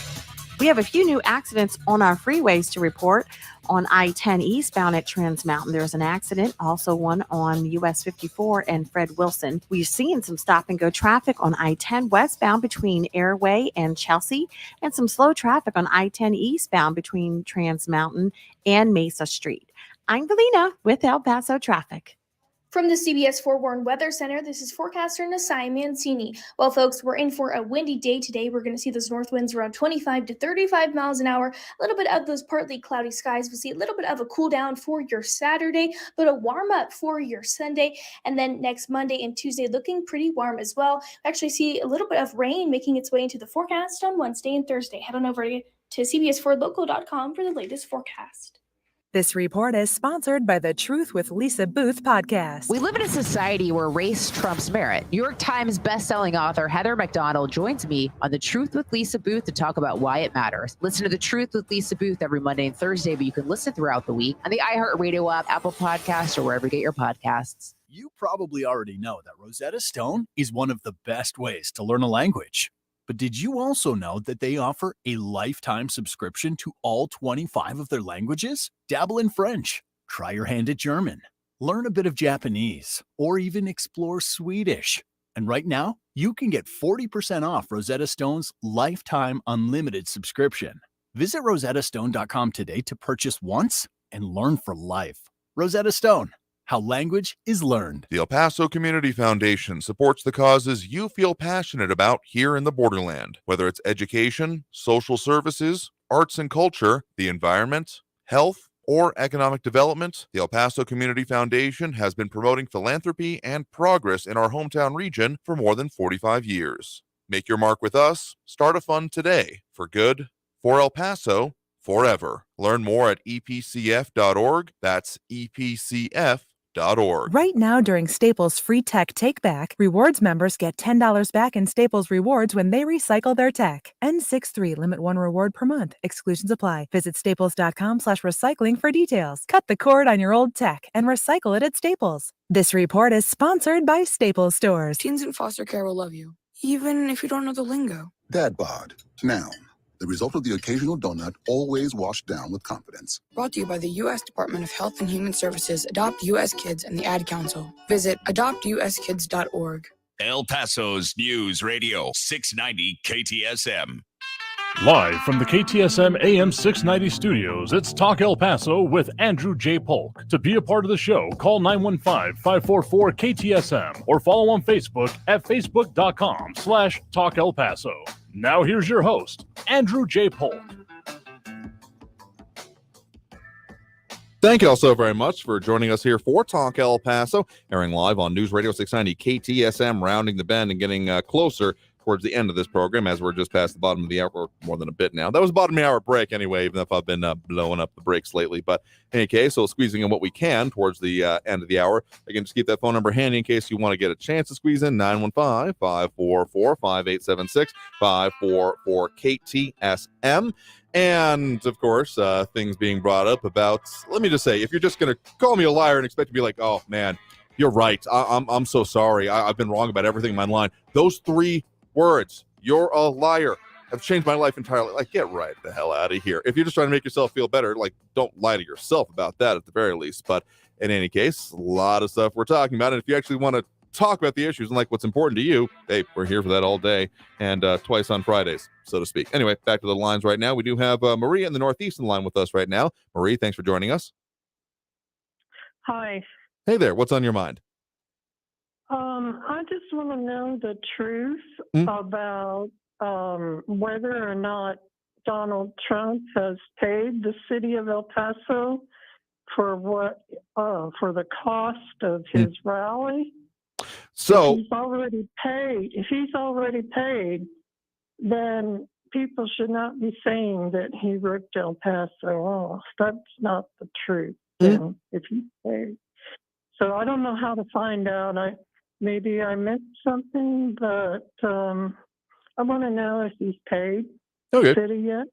Speaker 10: We have a few new accidents on our freeways to report. On I-10 eastbound at Trans Mountain, there's an accident. Also one on US 54 and Fred Wilson. We've seen some stop-and-go traffic on I-10 westbound between Airway and Chelsea, and some slow traffic on I-10 eastbound between Trans Mountain and Mesa Street. I'm Valina with El Paso traffic.
Speaker 17: From the CBS 4 Warn Weather Center, this is forecaster Nasai Mancini. Well, folks, we're in for a windy day today. We're going to see those north winds around 25 to 35 miles an hour. A little bit of those partly cloudy skies. We'll see a little bit of a cool down for your Saturday, but a warm up for your Sunday. And then next Monday and Tuesday looking pretty warm as well. We actually see a little bit of rain making its way into the forecast on Wednesday and Thursday. Head on over to CBS4Local.com for the latest forecast.
Speaker 21: This report is sponsored by the Truth with Lisa Booth podcast.
Speaker 19: We live in a society where race trumps merit. New York Times bestselling author Heather McDonald joins me on the Truth with Lisa Booth to talk about why it matters. Listen to the Truth with Lisa Booth every Monday and Thursday, but you can listen throughout the week on the iHeartRadio app, Apple Podcasts, or wherever you get your podcasts.
Speaker 20: You probably already know that Rosetta Stone is one of the best ways to learn a language. But did you also know that they offer a lifetime subscription to all 25 of their languages? Dabble in French, try your hand at German, learn a bit of Japanese, or even explore Swedish. And right now, you can get 40% off Rosetta Stone's lifetime unlimited subscription. Visit rosettastone.com today to purchase once and learn for life. Rosetta Stone. How language is learned.
Speaker 7: The El Paso Community Foundation supports the causes you feel passionate about here in the borderland, whether it's education, social services, arts and culture, the environment, health, or economic development. The El Paso Community Foundation has been promoting philanthropy and progress in our hometown region for more than 45 years. Make your mark with us. Start a fund today for good, for El Paso, forever. Learn more at epcf.org. That's epcf.org.
Speaker 21: Right now, during Staples Free Tech Take Back, rewards members get $10 back in Staples Rewards when they recycle their tech. N63 limit 1 reward per month. Exclusions apply. Visit staples.com/recycling for details. Cut the cord on your old tech and recycle it at Staples. This report is sponsored by Staples Stores.
Speaker 22: Teens in foster care will love you, even if you don't know the lingo.
Speaker 23: Dad bod, noun.
Speaker 2: The result of the occasional donut, always washed down with confidence.
Speaker 14: Brought to you by the U.S. Department of Health and Human Services, Adopt U.S. Kids, and the Ad Council. Visit adoptuskids.org.
Speaker 4: El Paso's News Radio 690 KTSM.
Speaker 6: Live from the KTSM AM 690 studios, it's Talk El Paso with Andrew J. Polk. To be a part of the show, call 915-544-KTSM or follow on Facebook at facebook.com/Talk El Paso. Now here's your host, Andrew J. Polk.
Speaker 7: Thank you all so very much for joining us here for Talk El Paso, airing live on News Radio 690 KTSM, rounding the bend and getting closer towards the end of this program as we're just past the bottom of the hour, or more than a bit now. That was a bottom of the hour break anyway, even if I've been blowing up the breaks lately. But in any case, so squeezing in what we can towards the end of the hour. Again, just keep that phone number handy in case you want to get a chance to squeeze in. 915-544-5876, 544-KTSM. And of course, things being brought up about, let me just say, if you're just going to call me a liar and expect to be like, oh man, you're right, I'm so sorry, I've been wrong about everything in my line. Those 3 words, you're a liar, have changed my life entirely. Like, get right the hell out of here. If you're just trying to make yourself feel better, like, don't lie to yourself about that at the very least. But in any case, a lot of stuff we're talking about. And if you actually want to talk about the issues and like what's important to you, hey, we're here for that all day and twice on Fridays, so to speak. Anyway, back to the lines right now. We do have Maria in the Northeast in the line with us right now. Marie, thanks for joining us.
Speaker 22: Hi.
Speaker 7: Hey there. What's on your mind?
Speaker 22: I just want to know the truth about whether or not Donald Trump has paid the city of El Paso for for the cost of his rally.
Speaker 7: So
Speaker 22: if he's already paid, then people should not be saying that he ripped El Paso off. That's not the truth. Then, if he's paid. So I don't know how to find out. Maybe I missed something, but I want to know if he's paid the city yet.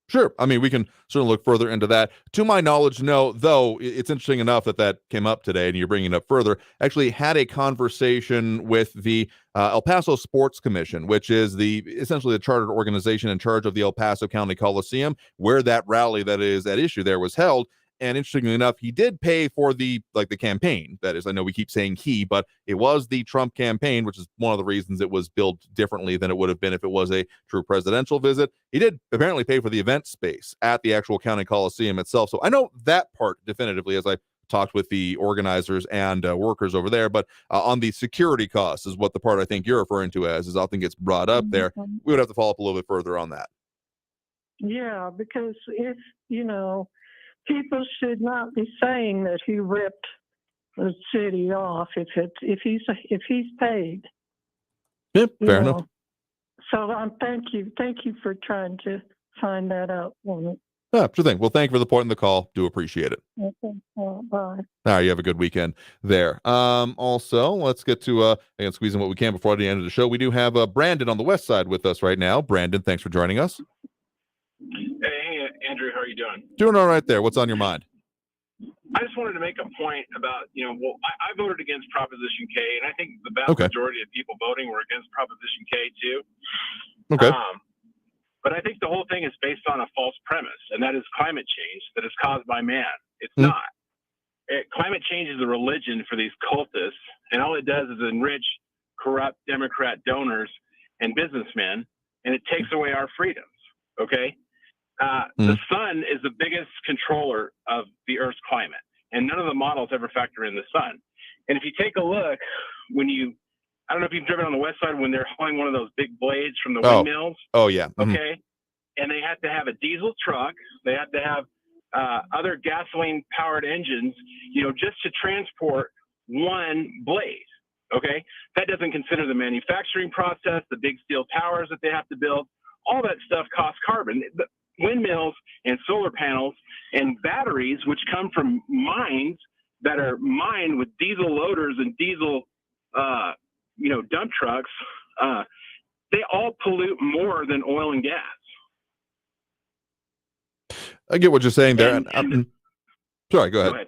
Speaker 7: Sure. I mean, we can certainly look further into that. To my knowledge, no, though it's interesting enough that came up today and you're bringing it up further. Actually had a conversation with the El Paso Sports Commission, which is essentially the chartered organization in charge of the El Paso County Coliseum, where that rally that is at issue there was held. And interestingly enough, he did pay for the campaign. That is, I know we keep saying he, but it was the Trump campaign, which is one of the reasons it was billed differently than it would have been if it was a true presidential visit. He did apparently pay for the event space at the actual county coliseum itself. So I know that part definitively, as I talked with the organizers and workers over there. But on the security costs is what the part I think you're referring to as often gets brought up there. We would have to follow up a little bit further on that.
Speaker 22: Yeah, because if, people should not be saying that he ripped the city off if he's paid.
Speaker 7: Yep, fair enough.
Speaker 22: So thank you for trying to find that out for me.
Speaker 7: Yeah, sure thing. Well, thank you for the point in the call. Do appreciate it.
Speaker 22: Okay, bye.
Speaker 7: All right, you have a good weekend there. Also, let's get to again squeezing what we can before the end of the show. We do have Brandon on the west side with us right now. Brandon, thanks for joining us.
Speaker 23: Hey, Andrew, how are you doing?
Speaker 7: Doing all right there. What's on your mind?
Speaker 23: I just wanted to make a point about, I voted against Proposition K, and I think the vast majority of people voting were against Proposition K too.
Speaker 7: Okay.
Speaker 23: But I think the whole thing is based on a false premise, and that is climate change that is caused by man. It's not. Climate change is a religion for these cultists, and all it does is enrich corrupt Democrat donors and businessmen, and it takes away our freedoms. Okay? The sun is the biggest controller of the Earth's climate, and none of the models ever factor in the sun. And if you take a look, I don't know if you've driven on the west side when they're hauling one of those big blades from the windmills.
Speaker 7: Oh, yeah.
Speaker 23: Okay. And they have to have a diesel truck. They have to have other gasoline-powered engines, just to transport one blade. Okay. That doesn't consider the manufacturing process, the big steel towers that they have to build. All that stuff costs carbon. The windmills and solar panels and batteries, which come from mines that are mined with diesel loaders and diesel, dump trucks, they all pollute more than oil and gas.
Speaker 7: I get what you're saying there. Sorry, go ahead. I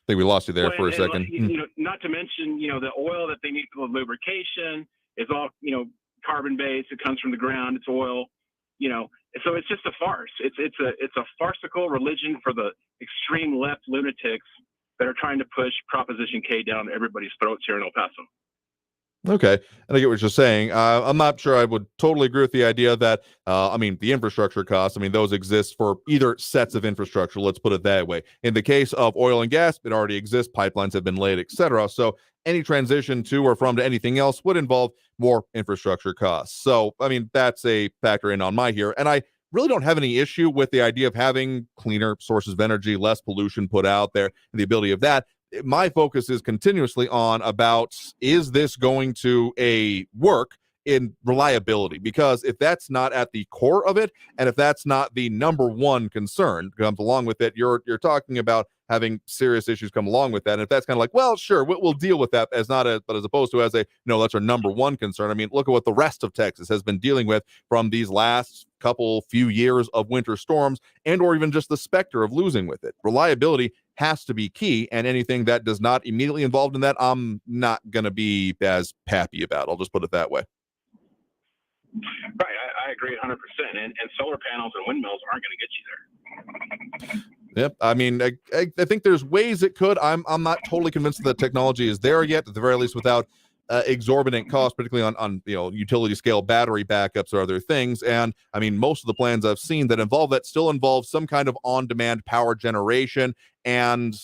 Speaker 7: think we lost you there for a second.
Speaker 23: Not to mention, the oil that they need for lubrication is all, carbon-based. It comes from the ground. It's oil. So it's just a farce. It's a farcical religion for the extreme left lunatics that are trying to push Proposition K down everybody's throats here in El Paso.
Speaker 7: Okay, and I get what you're saying. I'm not sure I would totally agree with the idea that, the infrastructure costs, those exist for either sets of infrastructure, let's put it that way. In the case of oil and gas, it already exists, pipelines have been laid, etc. So any transition to or from to anything else would involve more infrastructure costs. So, that's a factor in on my here. And I really don't have any issue with the idea of having cleaner sources of energy, less pollution put out there, and the ability of that. My focus is continuously on about, is this going to work in reliability? Because if that's not at the core of it, and if that's not the number one concern comes along with it, you're talking about having serious issues come along with that. And if that's kind of like, well, sure, we'll deal with that but as opposed to as a, that's our number one concern. Look at what the rest of Texas has been dealing with from these last few years of winter storms, and or even just the specter of losing with it. Reliability has to be key, and anything that does not immediately involved in that, I'm not going to be as happy about. I'll just put it that way.
Speaker 23: Right, I agree 100%. And solar panels and windmills aren't going to get you there.
Speaker 7: Yep. I think there's ways it could. I'm not totally convinced that the technology is there yet, at the very least, without exorbitant costs, particularly on utility scale battery backups or other things. And most of the plans I've seen that involve that still involve some kind of on-demand power generation, and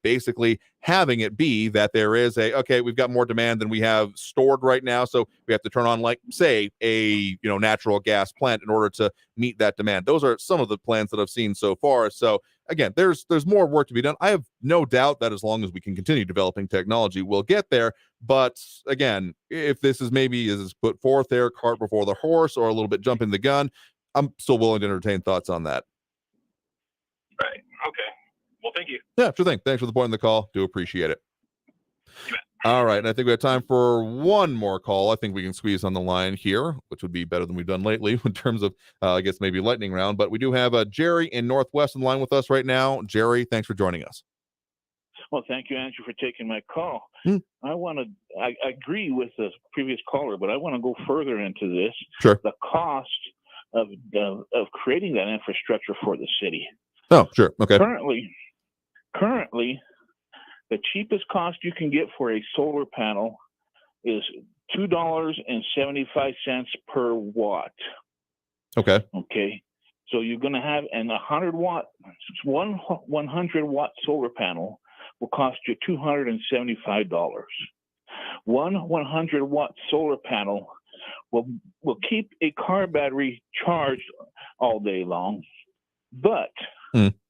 Speaker 7: basically having it be that there is we've got more demand than we have stored right now, so we have to turn on, like, say, a natural gas plant in order to meet that demand. Those are some of the plans that I've seen so far. So again, there's more work to be done. I have no doubt that as long as we can continue developing technology, we'll get there. But again, if this is put forth there, cart before the horse, or a little bit jumping the gun, I'm still willing to entertain thoughts on that.
Speaker 23: Right. Okay. Well, thank you.
Speaker 7: Yeah, sure thing. Thanks for the point in the call. Do appreciate it. All right, and I think we have time for one more call. I think we can squeeze on the line here, which would be better than we've done lately in terms of, maybe lightning round. But we do have Jerry in Northwest on the line with us right now. Jerry, thanks for joining us.
Speaker 1: Well, thank you, Andrew, for taking my call. I agree with the previous caller, but I want to go further into this.
Speaker 7: Sure.
Speaker 1: The cost of creating that infrastructure for the city.
Speaker 7: Oh, sure. Okay.
Speaker 1: Currently, the cheapest cost you can get for a solar panel is $2.75 per watt.
Speaker 7: Okay.
Speaker 1: Okay. So you're going to have, and 100 watt solar panel will cost you $275. One 100 watt solar panel will keep a car battery charged all day long, but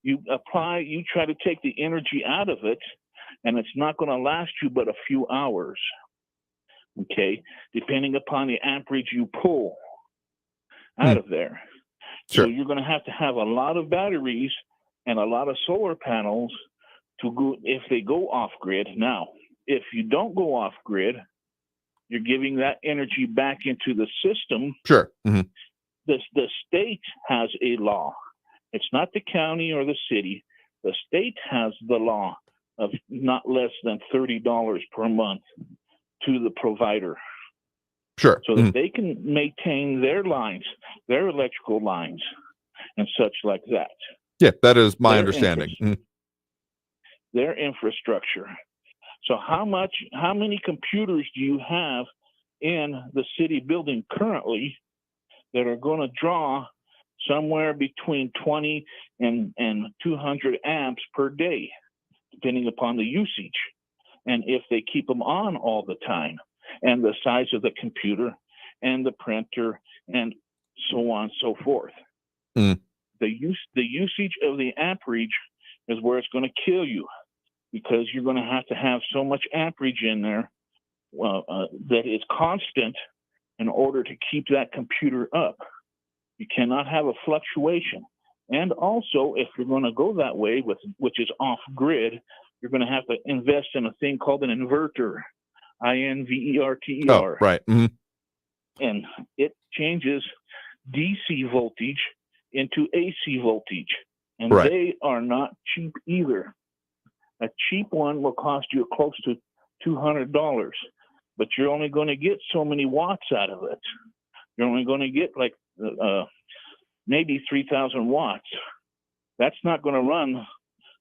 Speaker 1: you try to take the energy out of it, and it's not going to last you but a few hours, okay, depending upon the amperage you pull out of there.
Speaker 7: Sure.
Speaker 1: So you're going to have a lot of batteries and a lot of solar panels to go if they go off grid. Now, if you don't go off grid, you're giving that energy back into the system.
Speaker 7: Sure. Mm-hmm.
Speaker 1: The state has a law. It's not the county or the city. The state has the law of not less than $30 per month to the provider.
Speaker 7: Sure.
Speaker 1: So that they can maintain their lines, their electrical lines, and such like that.
Speaker 7: Yeah, that is my understanding.
Speaker 1: Their infrastructure. So how many computers do you have in the city building currently that are going to draw somewhere between 20 and 200 amps per day, depending upon the usage, and if they keep them on all the time, and the size of the computer and the printer and so on and so forth. The usage of the amperage is where it's going to kill you, because you're going to have so much amperage in there that is constant in order to keep that computer up. You cannot have a fluctuation. And also, if you're going to go that way, which is off-grid, you're going to have to invest in a thing called an inverter, INVERTER.
Speaker 7: Oh, right. Mm-hmm.
Speaker 1: And it changes DC voltage into AC voltage. And they are not cheap either. A cheap one will cost you close to $200, but you're only going to get so many watts out of it. You're only going to get like maybe 3,000 watts. That's not going to run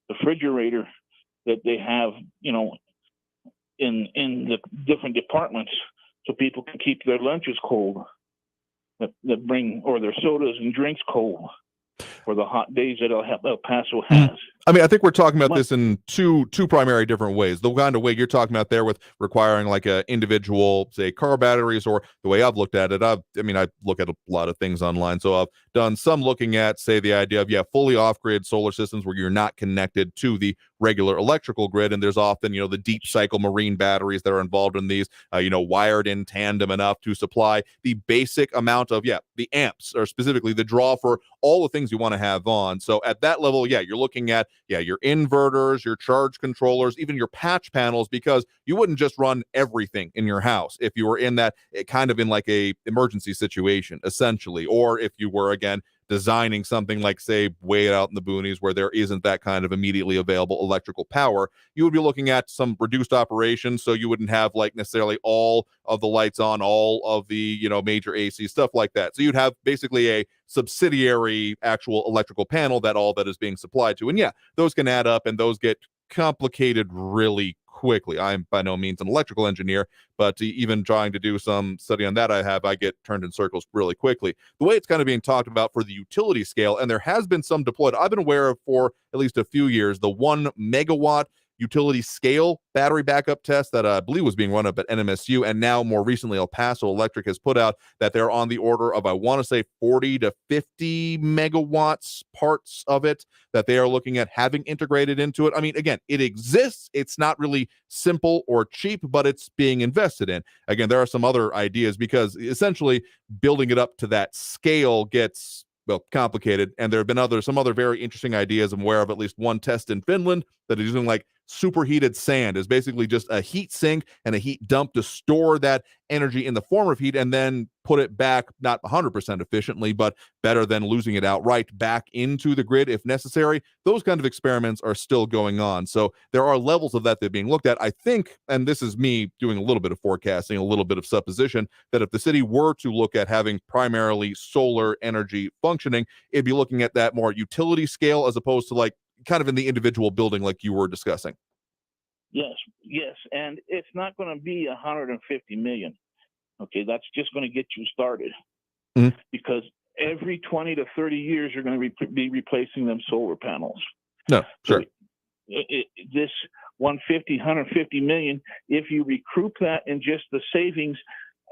Speaker 1: the refrigerator that they have, in the different departments, so people can keep their lunches cold, that bring, or their sodas and drinks cold for the hot days that El Paso has.
Speaker 7: I mean, I think we're talking about this in two primary different ways. The kind of way you're talking about there with requiring like a individual, say, car batteries, or the way I've looked at it. I look at a lot of things online. So I've done some looking at, say, the idea of, fully off-grid solar systems where you're not connected to the regular electrical grid. And there's often, the deep cycle marine batteries that are involved in these, wired in tandem enough to supply the basic amount of, the amps, or specifically the draw for all the things you want to have on. So at that level, you're looking at, your inverters, your charge controllers, even your patch panels, because you wouldn't just run everything in your house if you were in that kind of in like a emergency situation, essentially, or if you were, again, designing something like, say, way out in the boonies where there isn't that kind of immediately available electrical power, you would be looking at some reduced operations. So you wouldn't have like necessarily all of the lights on, all of the, major AC stuff like that. So you'd have basically a subsidiary actual electrical panel that all that is being supplied to. And those can add up and those get complicated really quickly. I'm by no means an electrical engineer, but even trying to do some study on that I get turned in circles really quickly. The way it's kind of being talked about for the utility scale, and there has been some deployed, I've been aware of for at least a few years, the 1 megawatt utility scale battery backup test that I believe was being run up at NMSU, and now more recently El Paso Electric has put out that they're on the order of, I want to say, 40 to 50 megawatts parts of it that they are looking at having integrated into it. I mean, again, it exists. It's not really simple or cheap, but it's being invested in. Again, there are some other ideas because essentially building it up to that scale gets complicated, and there have been some other very interesting ideas. I'm aware of at least one test in Finland that is using like superheated sand, is basically just a heat sink and a heat dump to store that energy in the form of heat and then put it back, not 100% efficiently, but better than losing it outright, back into the grid if necessary. Those kind of experiments are still going on. So there are levels of that that are being looked at. I think, and this is me doing a little bit of forecasting, a little bit of supposition, that if the city were to look at having primarily solar energy functioning, it'd be looking at that more utility scale as opposed to like kind of in the individual building like you were discussing.
Speaker 1: Yes, and it's not going to be 150 million. Okay, that's just going to get you started, because every 20 to 30 years you're going to be replacing them solar panels.
Speaker 7: No, sure.
Speaker 1: So this 150 million, if you recoup that in just the savings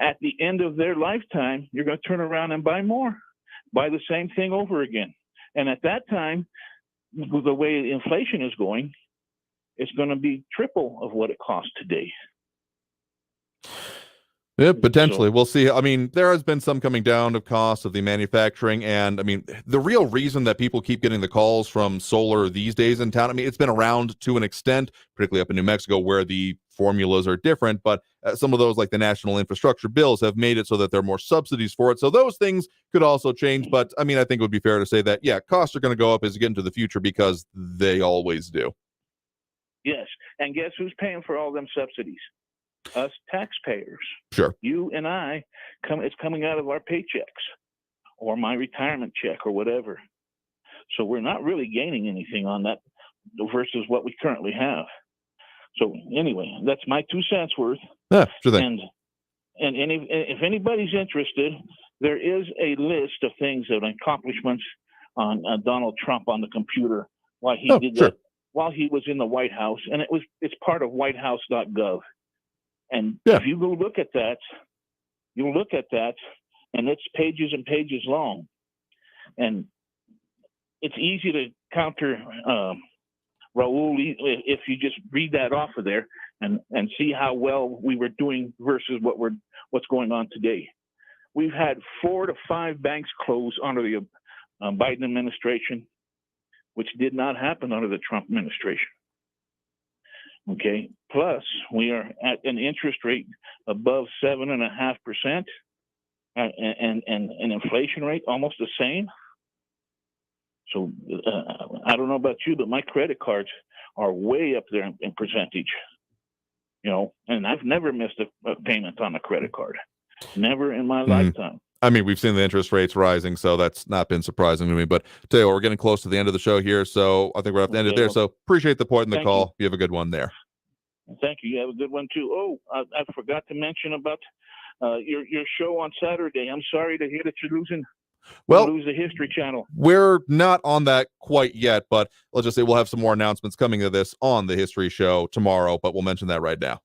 Speaker 1: at the end of their lifetime, you're going to turn around and buy the same thing over again. And at that time, the way inflation is going, it's going to be triple of what it costs today.
Speaker 7: Yeah, potentially. We'll see. I mean, there has been some coming down of costs of the manufacturing. And I mean, the real reason that people keep getting the calls from solar these days in town, I mean, it's been around to an extent, particularly up in New Mexico where the formulas are different. But some of those, like the national infrastructure bills, have made it so that there are more subsidies for it. So those things could also change. But I mean, I think it would be fair to say that, costs are going to go up as you get into the future because they always do.
Speaker 1: Yes. And guess who's paying for all them subsidies? Us taxpayers.
Speaker 7: Sure.
Speaker 1: You and I, it's coming out of our paychecks or my retirement check or whatever. So we're not really gaining anything on that versus what we currently have. So anyway, that's my 2 cents worth.
Speaker 7: Yeah, sure thing.
Speaker 1: And if anybody's interested, there is a list of things and accomplishments on Donald Trump on the computer while he did that while he was in the White House, and it's part of whitehouse.gov. And if you go look at that, you'll look at that, and it's pages and pages long. And it's easy to counter Raul if you just read that off of there and see how well we were doing versus what's going on today. We've had 4 to 5 banks close under the Biden administration, which did not happen under the Trump administration. Okay. Plus, we are at an interest rate above 7.5%, and an inflation rate almost the same. So I don't know about you, but my credit cards are way up there in percentage. And I've never missed a payment on a credit card. Never in my lifetime.
Speaker 7: I mean, we've seen the interest rates rising, so that's not been surprising to me. But tell you what, we're getting close to the end of the show here, so I think we're going to have to end it there. So appreciate the point in the call. You have a good one there.
Speaker 1: Thank you. You have a good one, too. Oh, I forgot to mention about your show on Saturday. I'm sorry to hear that you're losing. Lose the History Channel.
Speaker 7: We're not on that quite yet, but let's just say we'll have some more announcements coming to this on the History Show tomorrow, but we'll mention that right now.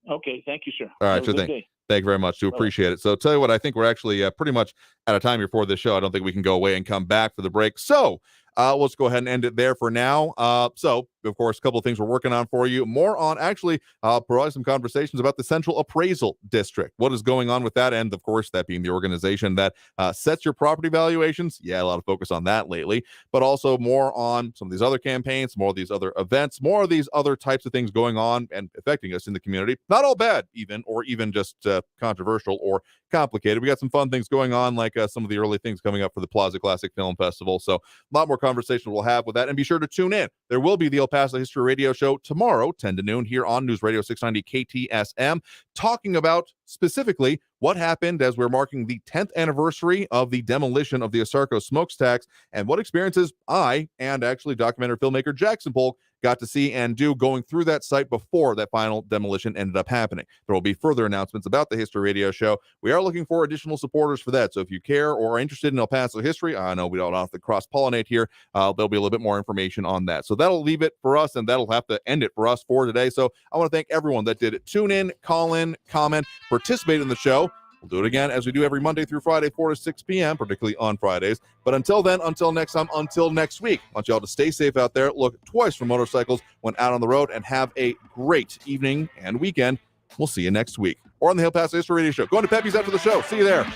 Speaker 1: Okay. Thank you, sir.
Speaker 7: All right.
Speaker 1: Have a
Speaker 7: Sure
Speaker 1: good
Speaker 7: thing.
Speaker 1: day.
Speaker 7: Thank you very much. Do appreciate it. So tell you what, I think we're actually pretty much out of time here for this show. I don't think we can go away and come back for the break. So let's go ahead and end it there for now. So, of course, a couple of things we're working on for you. More on actually provide some conversations about the Central Appraisal District. What is going on with that? And, of course, that being the organization that sets your property valuations. Yeah, a lot of focus on that lately. But also more on some of these other campaigns, more of these other events, more of these other types of things going on and affecting us in the community. Not all bad, or even just controversial or complicated. We got some fun things going on, like some of the early things coming up for the Plaza Classic Film Festival. So a lot more conversation we'll have with that. And be sure to tune in. There will be the El Paso History Radio Show tomorrow, 10 to noon, here on News Radio 690 KTSM, talking about specifically what happened as we're marking the 10th anniversary of the demolition of the Asarco smokestacks and what experiences I and actually documentary filmmaker Jackson Polk got to see and do going through that site before that final demolition ended up happening. There will be further announcements about the History Radio Show. We are looking for additional supporters for that. So if you care or are interested in El Paso history, I know we don't have to cross-pollinate here. There'll be a little bit more information on that. So that'll leave it for us, and that'll have to end it for us for today. So I want to thank everyone that did it. Tune in, call in, comment, participate in the show. We'll do it again as we do every Monday through Friday, 4 to 6 p.m., particularly on Fridays. But until then, until next time, until next week, I want y'all to stay safe out there, look twice for motorcycles when out on the road, and have a great evening and weekend. We'll see you next week or on the El Paso History Radio Show. Go on to Pepe's after the show. See you there.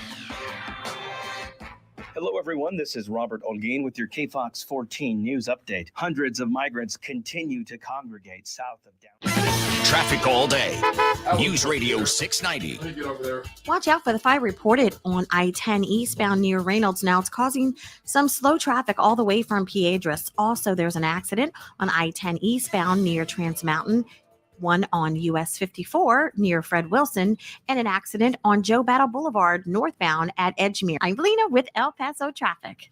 Speaker 15: Hello, everyone. This is Robert Olguin with your KFOX 14 news update. Hundreds of migrants continue to congregate south of downtown.
Speaker 4: Traffic all day. News Radio 690.
Speaker 10: Watch out for the fire reported on I-10 eastbound near Reynolds. Now it's causing some slow traffic all the way from Piedras. Also, there's an accident on I-10 eastbound near Trans Mountain, one on US 54 near Fred Wilson, and an accident on Joe Battle Boulevard northbound at Edgemere. I'm Lena with El Paso Traffic.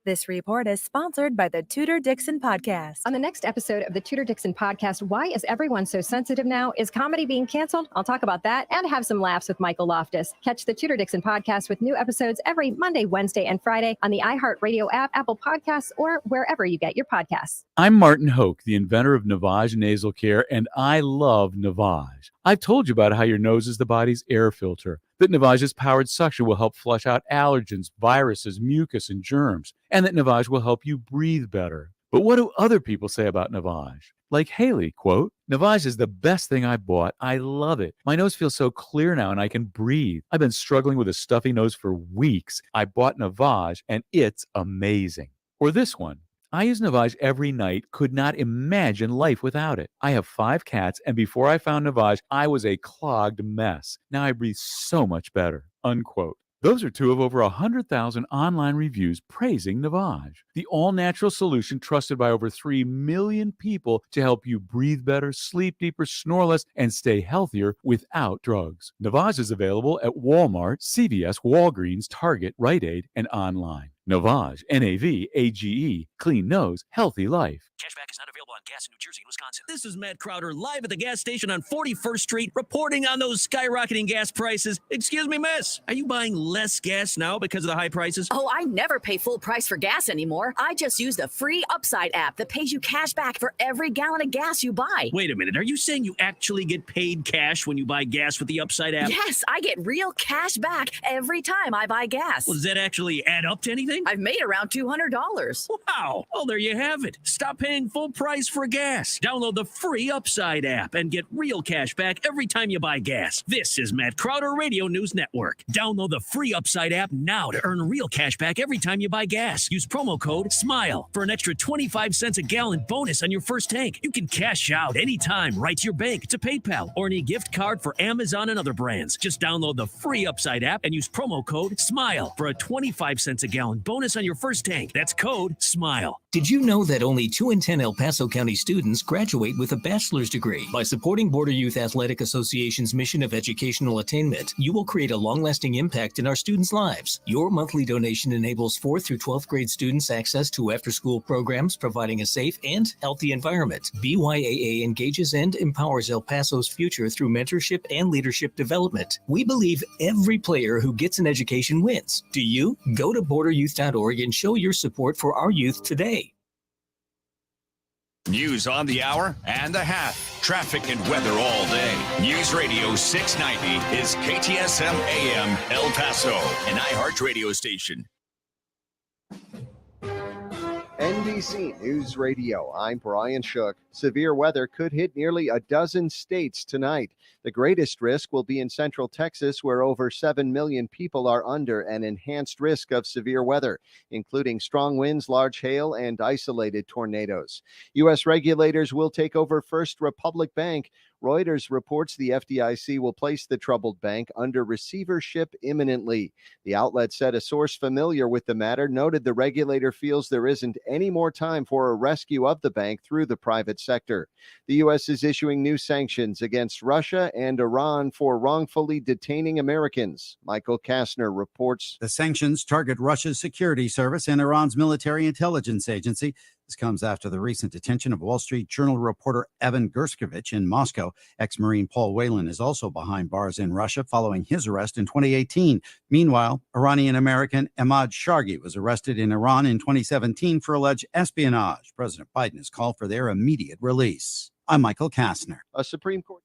Speaker 21: This report is sponsored by the Tudor Dixon Podcast.
Speaker 13: On the next episode of the Tudor Dixon Podcast, Why is Everyone So Sensitive Now? Is comedy being canceled? I'll talk about that and have some laughs with Michael Loftus. Catch the Tudor Dixon Podcast with new episodes every Monday, Wednesday, and Friday on the iHeartRadio app, Apple Podcasts, or wherever you get your podcasts.
Speaker 5: I'm Martin Hoke, the inventor of Navage Nasal Care, and I love Navage. I've told you about how your nose is the body's air filter, that Navage's powered suction will help flush out allergens, viruses, mucus, and germs, and that Navage will help you breathe better. But what do other people say about Navage? Like Haley, quote, Navage is the best thing I bought. I love it. My nose feels so clear now and I can breathe. I've been struggling with a stuffy nose for weeks. I bought Navage and it's amazing. Or this one. I use Navage every night, could not imagine life without it. I have 5 cats, and before I found Navage, I was a clogged mess. Now I breathe so much better, unquote. Those are 2 of over 100,000 online reviews praising Navage, the all-natural solution trusted by over 3 million people to help you breathe better, sleep deeper, snore less, and stay healthier without drugs. Navage is available at Walmart, CVS, Walgreens, Target, Rite Aid, and online. Navage, N-A-V-A-G-E, clean nose, healthy life.
Speaker 9: Cashback is not available on gas in New Jersey and Wisconsin. This is Matt Crowder live at the gas station on 41st Street, reporting on those skyrocketing gas prices. Excuse me, miss, are you buying less gas now because of the high prices?
Speaker 11: Oh, I never pay full price for gas anymore. I just use the free Upside app that pays you cash back for every gallon of gas you buy.
Speaker 9: Wait a minute, are you saying you actually get paid cash when you buy gas with the Upside app?
Speaker 11: Yes, I get real cash back every time I buy gas.
Speaker 9: Well, does that actually add up to anything?
Speaker 11: I've made around $200.
Speaker 9: Wow. Well, there you have it. Stop paying full price for gas. Download the free Upside app and get real cash back every time you buy gas. This is Matt Crowder Radio News Network. Download the free Upside app now to earn real cash back every time you buy gas. Use promo code SMILE for an extra 25 cents a gallon bonus on your first tank. You can cash out anytime right to your bank, to PayPal, or any gift card for Amazon and other brands. Just download the free Upside app and use promo code SMILE for a 25 cents a gallon bonus on your first tank. That's code SMILE. Did you know that only 2 in 10 El Paso County students graduate with a bachelor's degree? By supporting Border Youth Athletic Association's mission of educational attainment, you will create a long-lasting impact in our students' lives. Your monthly donation enables 4th through 12th grade students access to after-school programs, providing a safe and healthy environment. BYAA engages and empowers El Paso's future through mentorship and leadership development. We believe every player who gets an education wins. Do you? Go to borderyouth.org and show your support for our youth today.
Speaker 4: News on the hour and a half. Traffic and weather all day. News Radio 690 is KTSM AM El Paso, an iHeart radio station.
Speaker 12: NBC News Radio, I'm Brian Shook. Severe weather could hit nearly a dozen states tonight. The greatest risk will be in central Texas, where over 7 million people are under an enhanced risk of severe weather, including strong winds, large hail, and isolated tornadoes. U.S. regulators will take over First Republic Bank. Reuters reports the FDIC will place the troubled bank under receivership imminently. The outlet said a source familiar with the matter noted the regulator feels there isn't any more time for a rescue of the bank through the private sector. The U.S. is issuing new sanctions against Russia and Iran for wrongfully detaining Americans. Michael Kastner reports.
Speaker 16: The sanctions target Russia's security service and Iran's military intelligence agency. This comes after the recent detention of Wall Street Journal reporter Evan Gershkovich in Moscow. Ex-Marine Paul Whelan is also behind bars in Russia following his arrest in 2018. Meanwhile, Iranian-American Ahmad Shargi was arrested in Iran in 2017 for alleged espionage. President Biden has called for their immediate release. I'm Michael Kastner.
Speaker 12: A Supreme Court